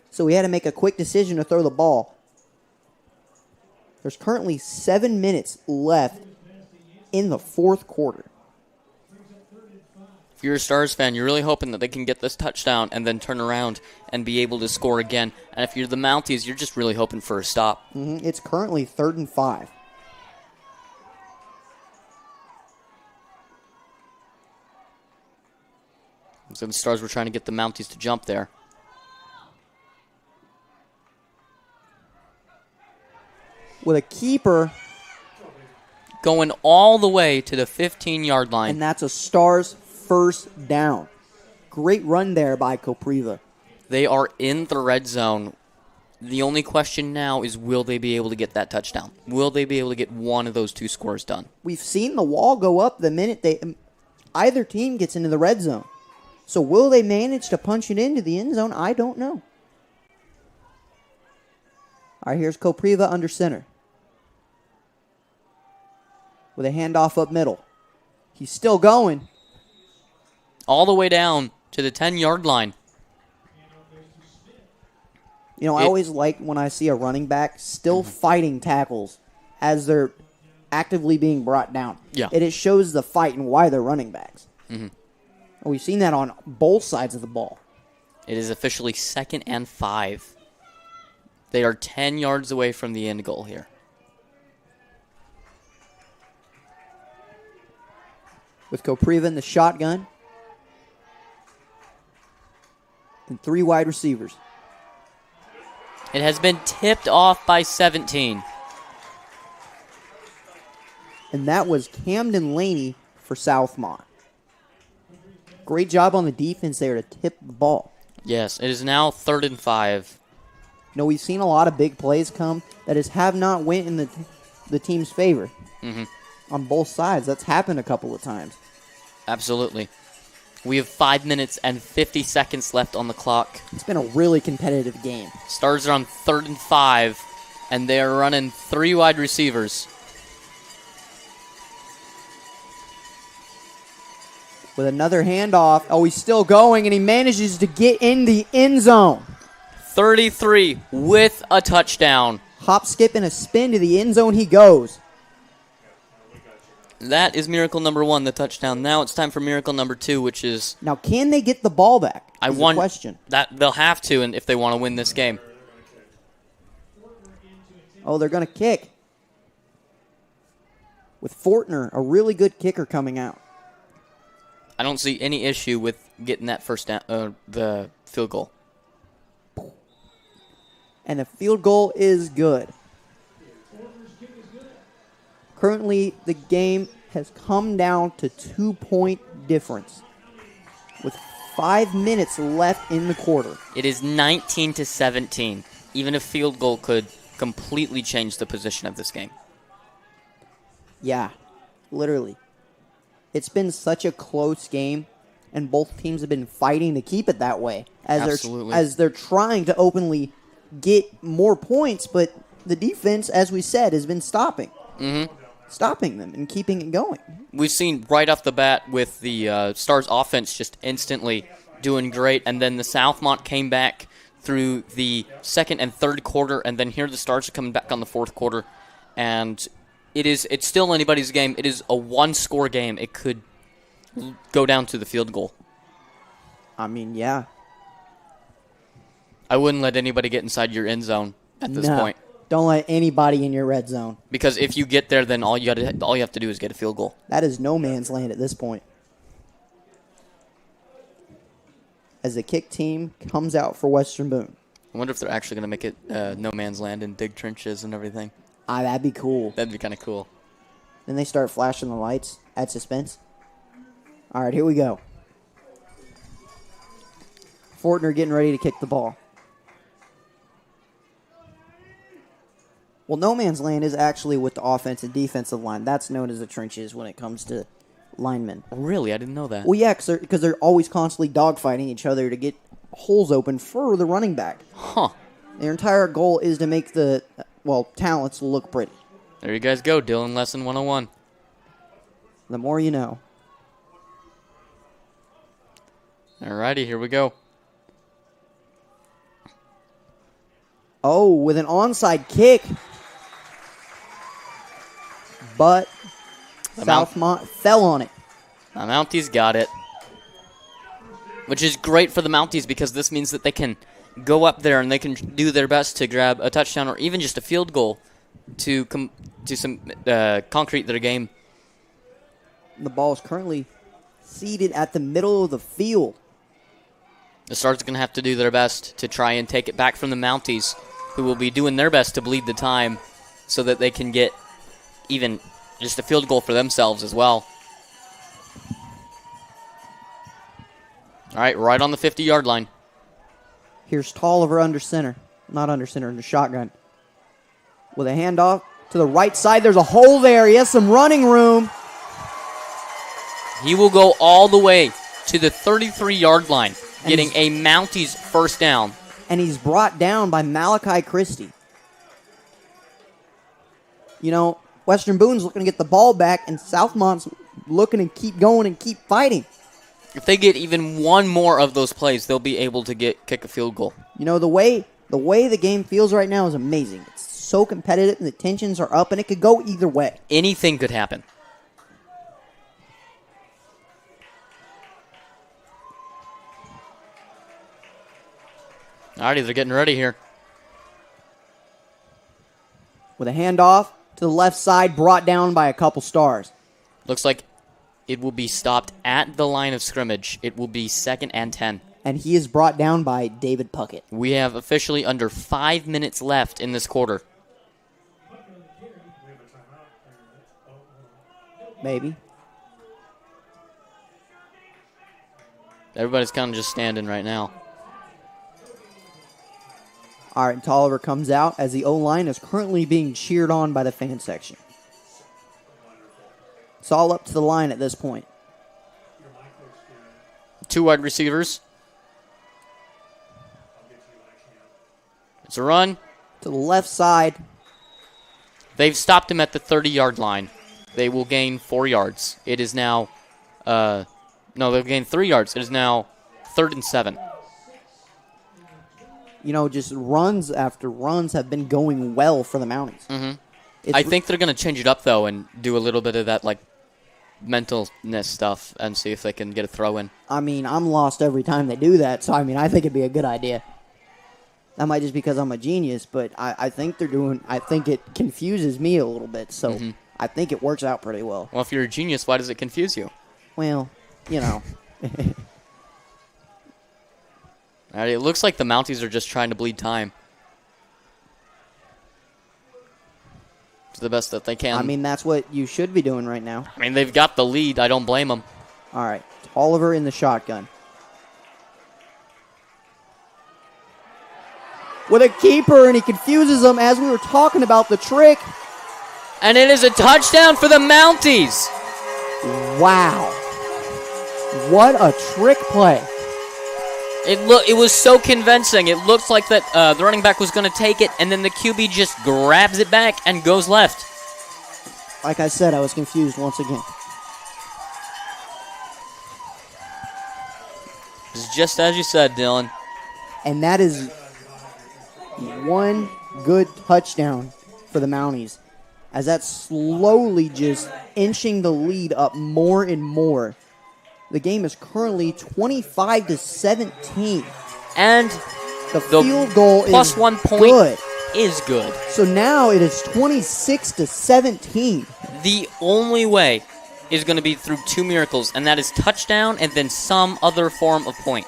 So we had to make a quick decision to throw the ball. There's currently 7 minutes left in the 4th quarter. If you're a Stars fan, you're really hoping that they can get this touchdown and then turn around and be able to score again. And if you're the Mounties, you're just really hoping for a stop. Mm-hmm. It's currently 3rd and 5. So the Stars were trying to get the Mounties to jump there. With a keeper. Going all the way to the 15-yard line. And that's a Stars first down. Great run there by Kopriva. They are in the red zone. The only question now is, will they be able to get that touchdown? Will they be able to get one of those 2 scores done? We've seen the wall go up the minute either team gets into the red zone. So will they manage to punch it into the end zone? I don't know. All right, here's Kopriva under center. With a handoff up middle. He's still going. All the way down to the 10-yard line. You know, I always like when I see a running back still fighting tackles as they're actively being brought down. Yeah. It shows the fight and why they're running backs. Mm-hmm. We've seen that on both sides of the ball. It is officially 2nd and 5. They are 10 yards away from the end goal here. With Kopriva in the shotgun. And 3 wide receivers. It has been tipped off by 17. And that was Camden Laney for Southmont. Great job on the defense there to tip the ball. Yes, it is now 3rd and 5. You know, we've seen a lot of big plays come that have not went in the team's favor. Mm-hmm. On both sides. That's happened a couple of times. Absolutely. We have 5 minutes and 50 seconds left on the clock. It's been a really competitive game. Stars are on 3rd and 5, and they are running 3 wide receivers. With another handoff. Oh, he's still going, and he manages to get in the end zone. 33 with a touchdown. Hop, skip, and a spin to the end zone he goes. That is miracle number 1, the touchdown. Now it's time for miracle number 2, which is... Now, can they get the ball back? I the want question. That they'll have to, and if they want to win this game. Oh, they're going to kick. With Fortner, a really good kicker coming out. I don't see any issue with getting that first down, the field goal. And the field goal is good. Currently, the game has come down to 2-point difference with 5 minutes left in the quarter. It is 19-17. Even a field goal could completely change the position of this game. Yeah, literally. It's been such a close game, and both teams have been fighting to keep it that way as they're trying to openly get more points, but the defense, as we said, has been stopping them and keeping it going. We've seen right off the bat with the Stars offense just instantly doing great, and then the Southmont came back through the second and third quarter, and then here the Stars are coming back on the fourth quarter, and it's still anybody's game. It is a one-score game. It could go down to the field goal. I mean, yeah. I wouldn't let anybody get inside your end zone at this point. Don't let anybody in your red zone. Because if you get there, then all you have to do is get a field goal. That is no man's land at this point. As the kick team comes out for Western Boone. I wonder if they're actually going to make it no man's land and dig trenches and everything. That'd be cool. That'd be kind of cool. Then they start flashing the lights. Add suspense. All right, here we go. Fortner getting ready to kick the ball. Well, no man's land is actually with the offensive and defensive line. That's known as the trenches when it comes to linemen. Really? I didn't know that. Well, yeah, because they're always constantly dogfighting each other to get holes open for the running back. Huh. Their entire goal is to make the, talents look pretty. There you guys go, Dylan Lesson 101. The more you know. Alrighty, here we go. Oh, with an onside kick. But Southmont fell on it. The Mounties got it. Which is great for the Mounties because this means that they can go up there and they can do their best to grab a touchdown or even just a field goal to concrete their game. The ball is currently seated at the middle of the field. The Stars are going to have to do their best to try and take it back from the Mounties, who will be doing their best to bleed the time so that they can get even just a field goal for themselves as well. All right, right on the 50-yard line. Here's Tolliver under center. Not under center, in the shotgun. With a handoff to the right side. There's a hole there. He has some running room. He will go all the way to the 33-yard line, getting a Mounties first down. And he's brought down by Malachi Christie. Western Boone's looking to get the ball back, and Southmont's looking to keep going and keep fighting. If they get even one more of those plays, they'll be able to kick a field goal. The way the game feels right now is amazing. It's so competitive, and the tensions are up, and it could go either way. Anything could happen. Alrighty, they're getting ready here. With a handoff to the left side, brought down by a couple Stars. Looks like it will be stopped at the line of scrimmage. It will be 2nd and 10. And he is brought down by David Puckett. We have officially under 5 minutes left in this quarter. Maybe. Everybody's kind of just standing right now. All right, Tolliver comes out as the O-line is currently being cheered on by the fan section. It's all up to the line at this point. 2 wide receivers. It's a run. To the left side. They've stopped him at the 30-yard line. They will gain 4 yards. It is now, no, they'll gain 3 yards. It is now 3rd and 7. You know, just runs after runs have been going well for the Mounties. Mm-hmm. I think they're going to change it up, though, and do a little bit of that, like, mentalness stuff and see if they can get a throw in. I mean, I'm lost every time they do that, so, I mean, I think it'd be a good idea. That might just because I'm a genius, but I think I think it confuses me a little bit, so I think it works out pretty well. Well, if you're a genius, why does it confuse you? Well, you know. All right, it looks like the Mounties are just trying to bleed time. To the best that they can. I mean, that's what you should be doing right now. I mean, they've got the lead. I don't blame them. All right, Oliver in the shotgun. With a keeper, and he confuses them as we were talking about the trick. And it is a touchdown for the Mounties. Wow. What a trick play. It was so convincing. It looked like that the running back was going to take it, and then the QB just grabs it back and goes left. Like I said, I was confused once again. It's just as you said, Dylan. And that is one good touchdown for the Mounties, as that's slowly just inching the lead up more and more. The game is currently 25-17. And the field goal plus is 1 point good. Is good. So now it is 26-17. The only way is going to be through 2 miracles, and that is touchdown and then some other form of point.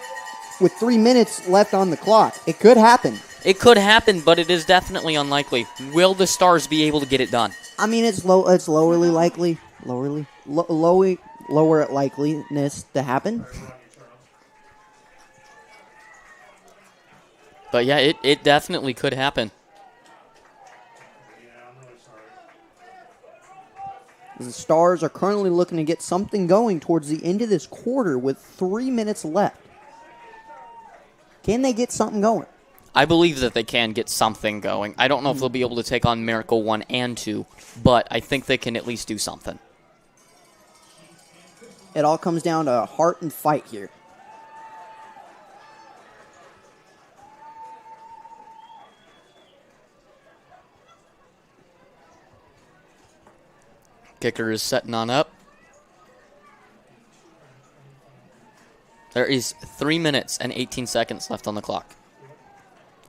With 3 minutes left on the clock, it could happen. It could happen, but it is definitely unlikely. Will the Stars be able to get it done? I mean, it's lowerly likely. Lower likeliness to happen. But yeah, it definitely could happen. The Stars are currently looking to get something going towards the end of this quarter with 3 minutes left. Can they get something going? I believe that they can get something going. I don't know if they'll be able to take on Miracle 1 and 2, but I think they can at least do something. It all comes down to heart and fight here. Kicker is setting on up. There is 3 minutes and 18 seconds left on the clock.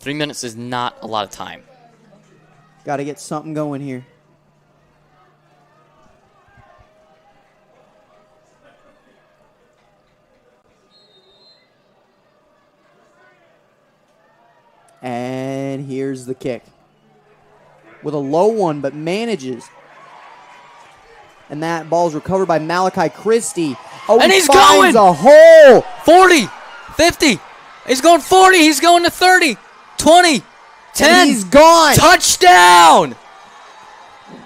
3 minutes is not a lot of time. Got to get something going here. And here's the kick. With a low one, but manages. And that ball's recovered by Malachi Christie. Oh, and he's finds going! A hole! 40, 50. He's going 40. He's going to 30, 20, 10. And he's gone! Touchdown!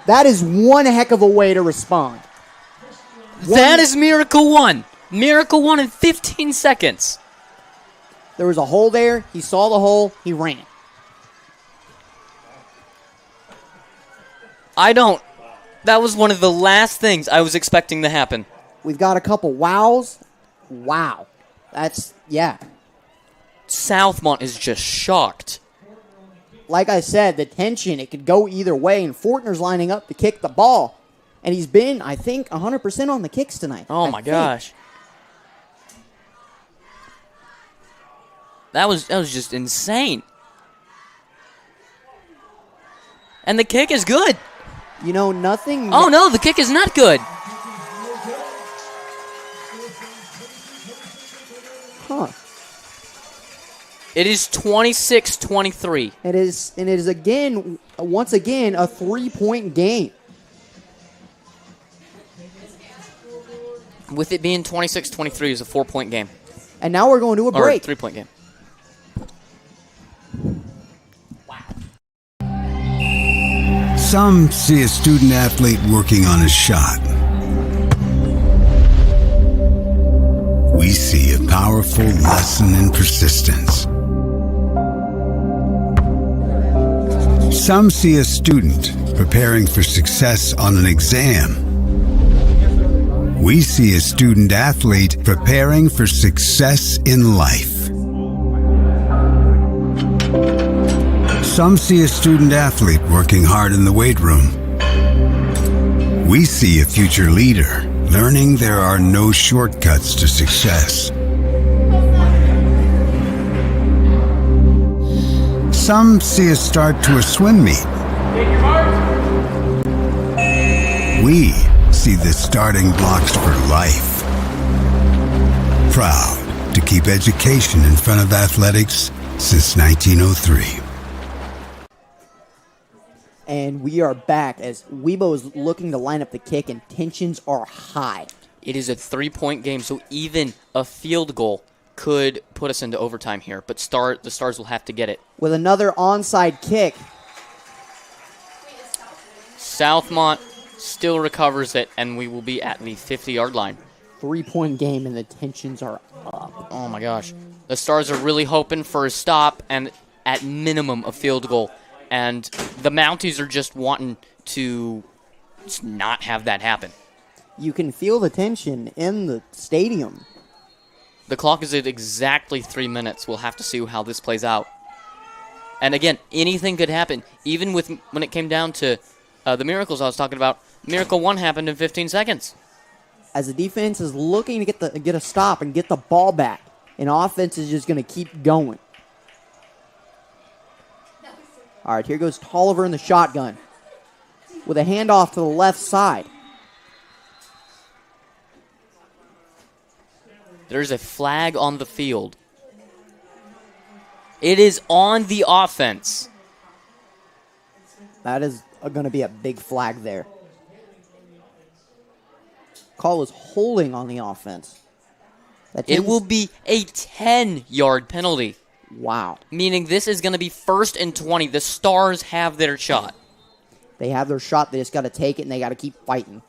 That is one heck of a way to respond. That is Miracle 1. Miracle 1 in 15 seconds. There was a hole there. He saw the hole. He ran. That was one of the last things I was expecting to happen. We've got a couple wows. Wow. Yeah. Southmont is just shocked. Like I said, the tension, it could go either way, and Fortner's lining up to kick the ball. And he's been, I think, 100% on the kicks tonight. Oh, my gosh. That was just insane. And the kick is good. You know, nothing... Oh, no, the kick is not good. Huh. It is 26-23. It is, and it is once again, a 3-point game. With it being 26-23 is a 4-point game. And now we're going to a break. Or a 3-point game. Some see a student athlete working on a shot. we see a powerful lesson in persistence. Some see a student preparing for success on an exam. We see a student athlete preparing for success in life. Some see a student athlete working hard in the weight room. We see a future leader learning there are no shortcuts to success. Some see a start to a swim meet. We see the starting blocks for life. Proud to keep education in front of athletics since 1903. And we are back as Weibo is looking to line up the kick and tensions are high. It is a 3-point game, so even a field goal could put us into overtime here. But the Stars will have to get it. With another onside kick. Southmont still recovers it, and we will be at the 50-yard line. 3-point game, and the tensions are up. Oh, my gosh. The Stars are really hoping for a stop and, at minimum, a field goal. And the Mounties are just wanting to not have that happen. You can feel the tension in the stadium. The clock is at exactly 3 minutes. We'll have to see how this plays out. And again, anything could happen. Even when it came down to the miracles I was talking about, Miracle 1 happened in 15 seconds. As the defense is looking to get a stop and get the ball back, and offense is just going to keep going. All right, here goes Tolliver in the shotgun with a handoff to the left side. There's a flag on the field. It is on the offense. That is going to be a big flag there. Call is holding on the offense. It will be a 10-yard penalty. Wow. Meaning this is going to be 1st and 20. The Stars have their shot. They have their shot. They just got to take it, and they got to keep fighting.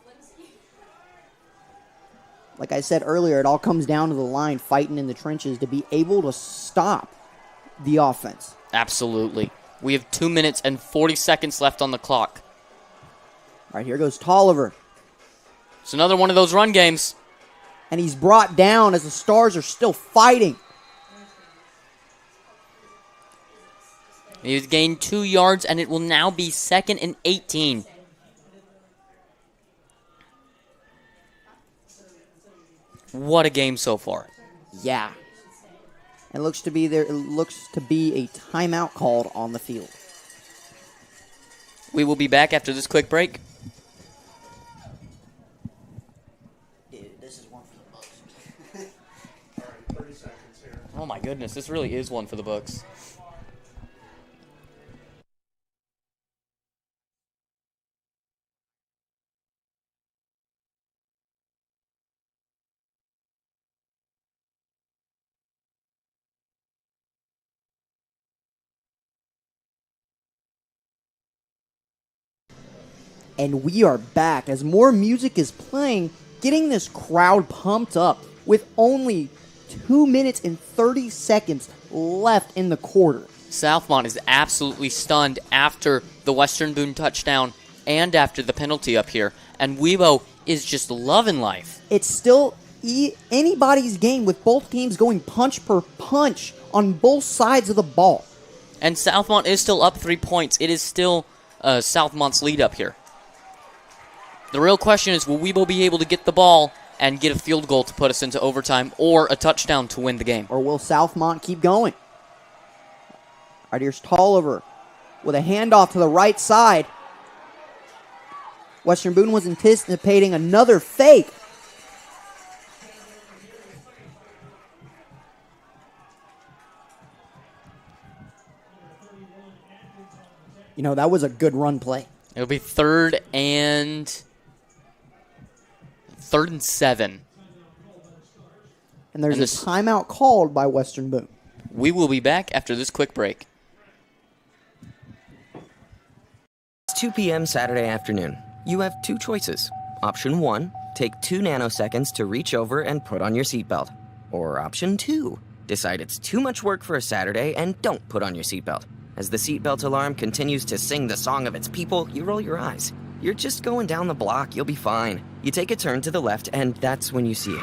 Like I said earlier, it all comes down to the line, fighting in the trenches to be able to stop the offense. Absolutely. We have 2 minutes and 40 seconds left on the clock. All right, here goes Tolliver. It's another one of those run games. And he's brought down as the Stars are still fighting. He's gained 2 yards, and it will now be 2nd and 18. What a game so far. Yeah. It looks to be a timeout called on the field. We will be back after this quick break. This is one for the books. All right, 30 seconds here. Oh my goodness, this really is one for the books. And we are back as more music is playing, getting this crowd pumped up with only 2 minutes and 30 seconds left in the quarter. Southmont is absolutely stunned after the Western Boone touchdown and after the penalty up here. And Weibo is just loving life. It's still anybody's game with both teams going punch per punch on both sides of the ball. And Southmont is still up 3 points. It is still Southmont's lead up here. The real question is, will Weibo be able to get the ball and get a field goal to put us into overtime or a touchdown to win the game? Or will Southmont keep going? All right, here's Tolliver with a handoff to the right side. Western Boone was anticipating another fake. You know, that was a good run play. It'll be 3rd and 7. And there's a timeout called by Western Boone. We will be back after this quick break. It's 2 p.m. Saturday afternoon. You have 2 choices. Option 1, take 2 nanoseconds to reach over and put on your seatbelt. Or option 2, decide it's too much work for a Saturday and don't put on your seatbelt. As the seatbelt alarm continues to sing the song of its people, you roll your eyes. You're just going down the block, you'll be fine. You take a turn to the left, and that's when you see it.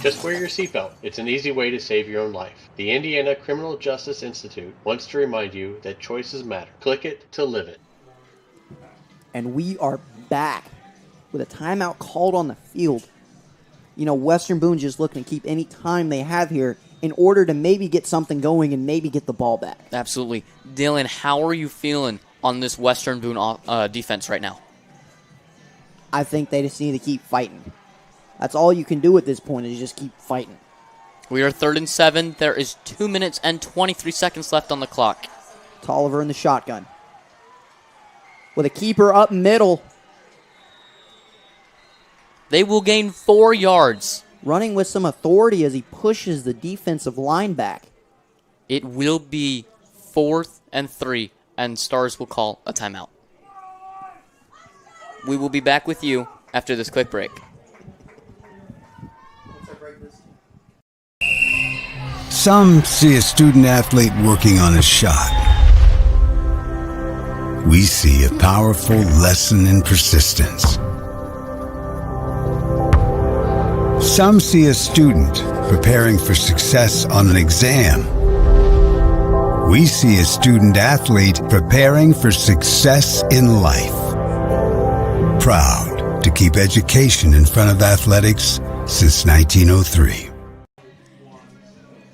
Just wear your seatbelt. It's an easy way to save your own life. The Indiana Criminal Justice Institute wants to remind you that choices matter. Click it to live it. And we are back with a timeout called on the field. You know, Western Boone just looking to keep any time they have here in order to maybe get something going and maybe get the ball back. Absolutely. Dylan, how are you feeling on this Western Boone defense right now? I think they just need to keep fighting. That's all you can do at this point is just keep fighting. We are 3rd and 7. There is 2 minutes and 23 seconds left on the clock. Tolliver in the shotgun. With a keeper up middle. They will gain 4 yards. Running with some authority as he pushes the defensive line back. It will be 4th and 3, and Stars will call a timeout. We will be back with you after this quick break. Some see a student athlete working on a shot. We see a powerful lesson in persistence. Some see a student preparing for success on an exam. We see a student athlete preparing for success in life. Proud to keep education in front of athletics since 1903.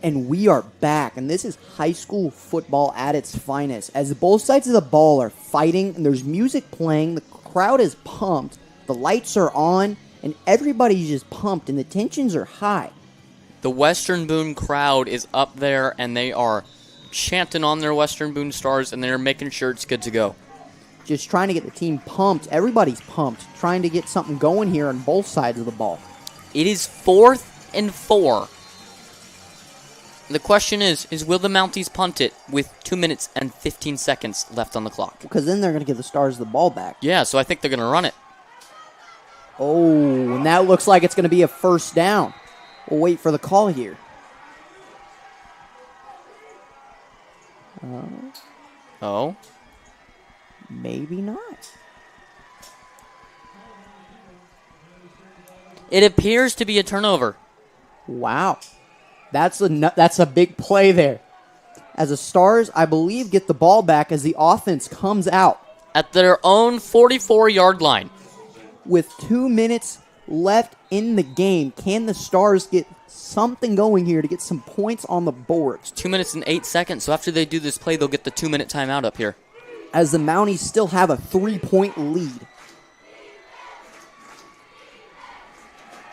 And we are back, and this is high school football at its finest. As both sides of the ball are fighting, and there's music playing, the crowd is pumped, the lights are on, and everybody's just pumped, and the tensions are high. The Western Boone crowd is up there, and they are chanting on their Western Boone Stars, and they're making sure it's good to go. Just trying to get the team pumped. Everybody's pumped, trying to get something going here on both sides of the ball. It is 4th and 4. The question is will the Mounties punt it with 2 minutes and 15 seconds left on the clock? Because then they're going to give the Stars the ball back. Yeah, so I think they're going to run it. Oh, and that looks like it's going to be a first down. We'll wait for the call here. Oh? Maybe not. It appears to be a turnover. Wow. That's a big play there. As the Stars, I believe, get the ball back as the offense comes out. At their own 44-yard line. With 2 minutes left in the game, can the Stars get something going here to get some points on the board? 2 minutes and 8 seconds, so after they do this play, they'll get the 2-minute timeout up here. As the Mounties still have a 3-point lead.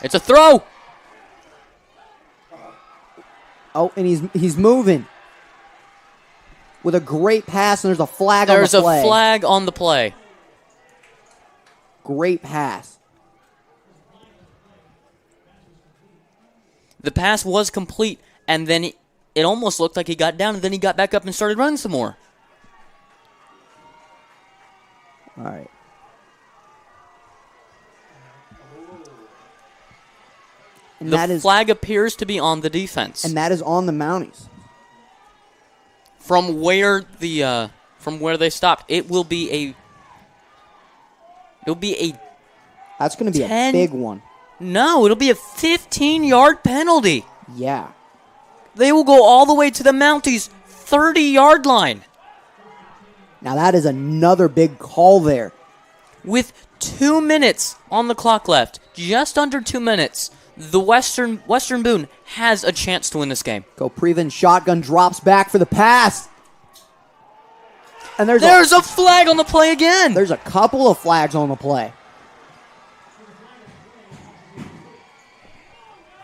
It's a throw! Oh, and he's moving. With a great pass, and there's a flag on the play. There's a flag on the play. Great pass. The pass was complete, and then it almost looked like he got down, and then he got back up and started running some more. All right. And the flag appears to be on the defense. And that is on the Mounties. From where they stopped, it will be a That's going to be a big one. No, it'll be a 15-yard penalty. Yeah. They will go all the way to the Mounties' 30-yard line. Now that is another big call there. With 2 minutes on the clock left, just under 2 minutes, the Western Boone has a chance to win this game. Koprivan shotgun drops back for the pass. And there's a flag on the play again. There's a couple of flags on the play.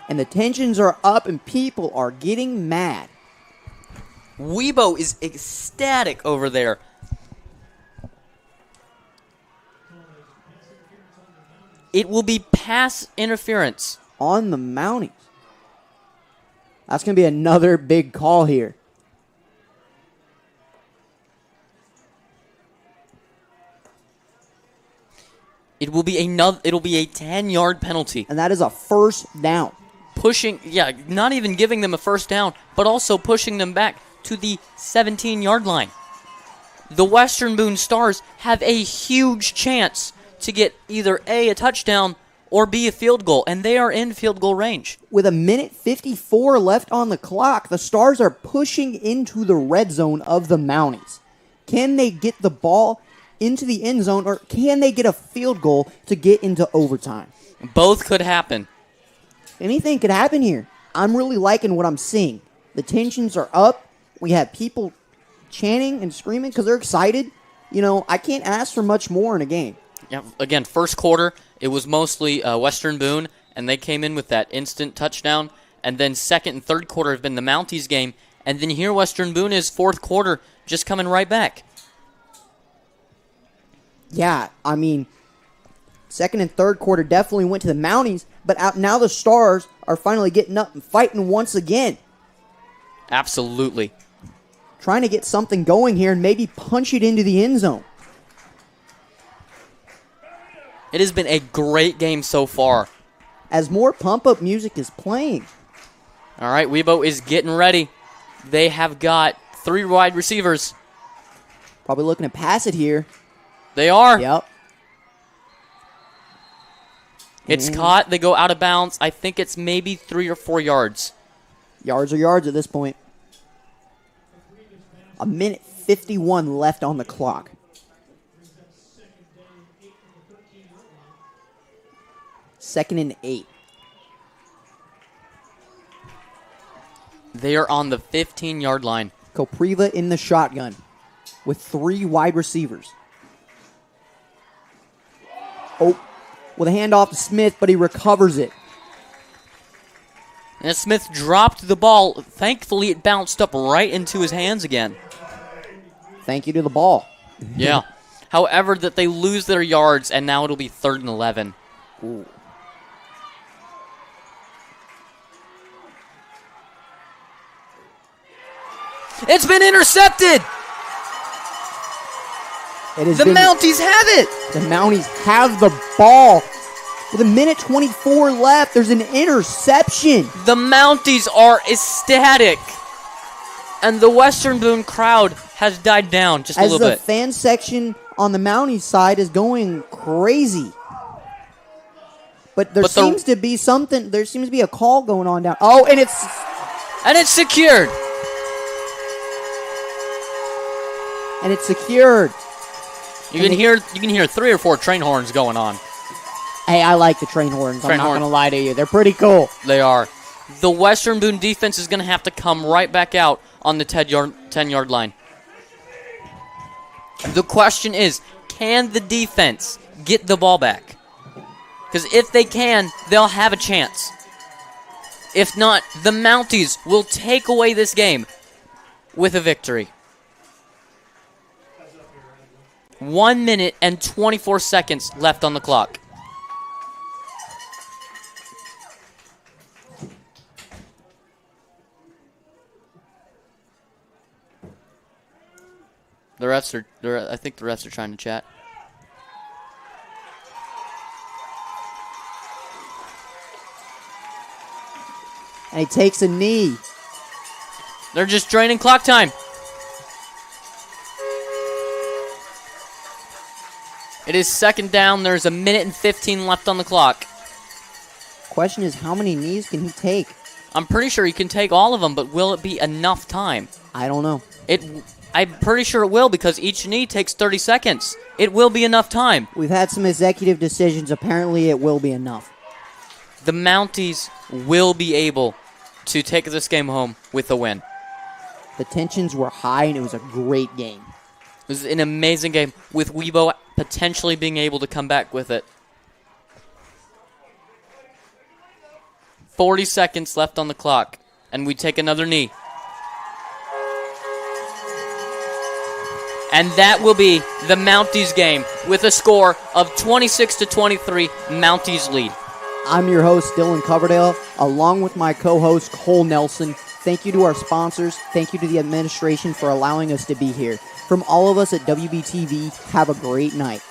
And the tensions are up and people are getting mad. Weibo is ecstatic over there. It will be pass interference. On the Mounties. That's going to be another big call here. It'll be a 10-yard penalty. And that is a first down. not even giving them a first down, but also pushing them back to the 17-yard line. The Western Boone Stars have a huge chance to get either A, a touchdown, or B, a field goal, and they are in field goal range. With 1:54 left on the clock, the Stars are pushing into the red zone of the Mounties. Can they get the ball into the end zone, or can they get a field goal to get into overtime? Both could happen. Anything could happen here. I'm really liking what I'm seeing. The tensions are up. We have people chanting and screaming because they're excited. I can't ask for much more in a game. Yeah, again, first quarter, it was mostly Western Boone, and they came in with that instant touchdown. And then second and third quarter have been the Mounties game. And then here Western Boone is fourth quarter, just coming right back. Yeah, second and third quarter definitely went to the Mounties, but now the Stars are finally getting up and fighting once again. Absolutely. Trying to get something going here and maybe punch it into the end zone. It has been a great game so far. As more pump-up music is playing. All right, Weibo is getting ready. They have got 3 wide receivers. Probably looking to pass it here. They are. Yep. It's caught. They go out of bounds. I think it's maybe 3 or 4 yards. Yards are yards at this point. 1:51 left on the clock. Second and 8. They are on the 15-yard line. Kopriva in the shotgun with 3 wide receivers. Oh, with a handoff to Smith, but he recovers it. And Smith dropped the ball. Thankfully, it bounced up right into his hands again. Thank you to the ball. Yeah. However, that they lose their yards, and now it'll be 3rd and 11. Ooh. It's been intercepted! The Mounties have it! The Mounties have the ball. With 1:24 left, there's an interception. The Mounties are ecstatic. And the Western Boone crowd has died down just a little bit. As the fan section on the Mounties side is going crazy. But there seems to be a call going on down. Oh, and it's secured. And it's secured. You can hear 3 or 4 train horns going on. Hey, I like the train horns. I'm not going to lie to you. They're pretty cool. They are. The Western Boone defense is going to have to come right back out on the 10-yard line. The question is, can the defense get the ball back? Because if they can, they'll have a chance. If not, the Mounties will take away this game with a victory. 1 minute and 24 seconds left on the clock. I think the refs are trying to chat. And he takes a knee. They're just draining clock time. It is 2nd down. There's 1:15 left on the clock. Question is, how many knees can he take? I'm pretty sure he can take all of them, but will it be enough time? I don't know. I'm pretty sure it will because each knee takes 30 seconds. It will be enough time. We've had some executive decisions. Apparently, it will be enough. The Mounties will be able to take this game home with a win. The tensions were high, and it was a great game. It was an amazing game with Weibo potentially being able to come back with it. 40 seconds left on the clock, and we take another knee. And that will be the Mounties game with a score of 26-23, Mounties lead. I'm your host, Dylan Coverdale, along with my co-host, Cole Nelson. Thank you to our sponsors. Thank you to the administration for allowing us to be here. From all of us at WBTV, have a great night.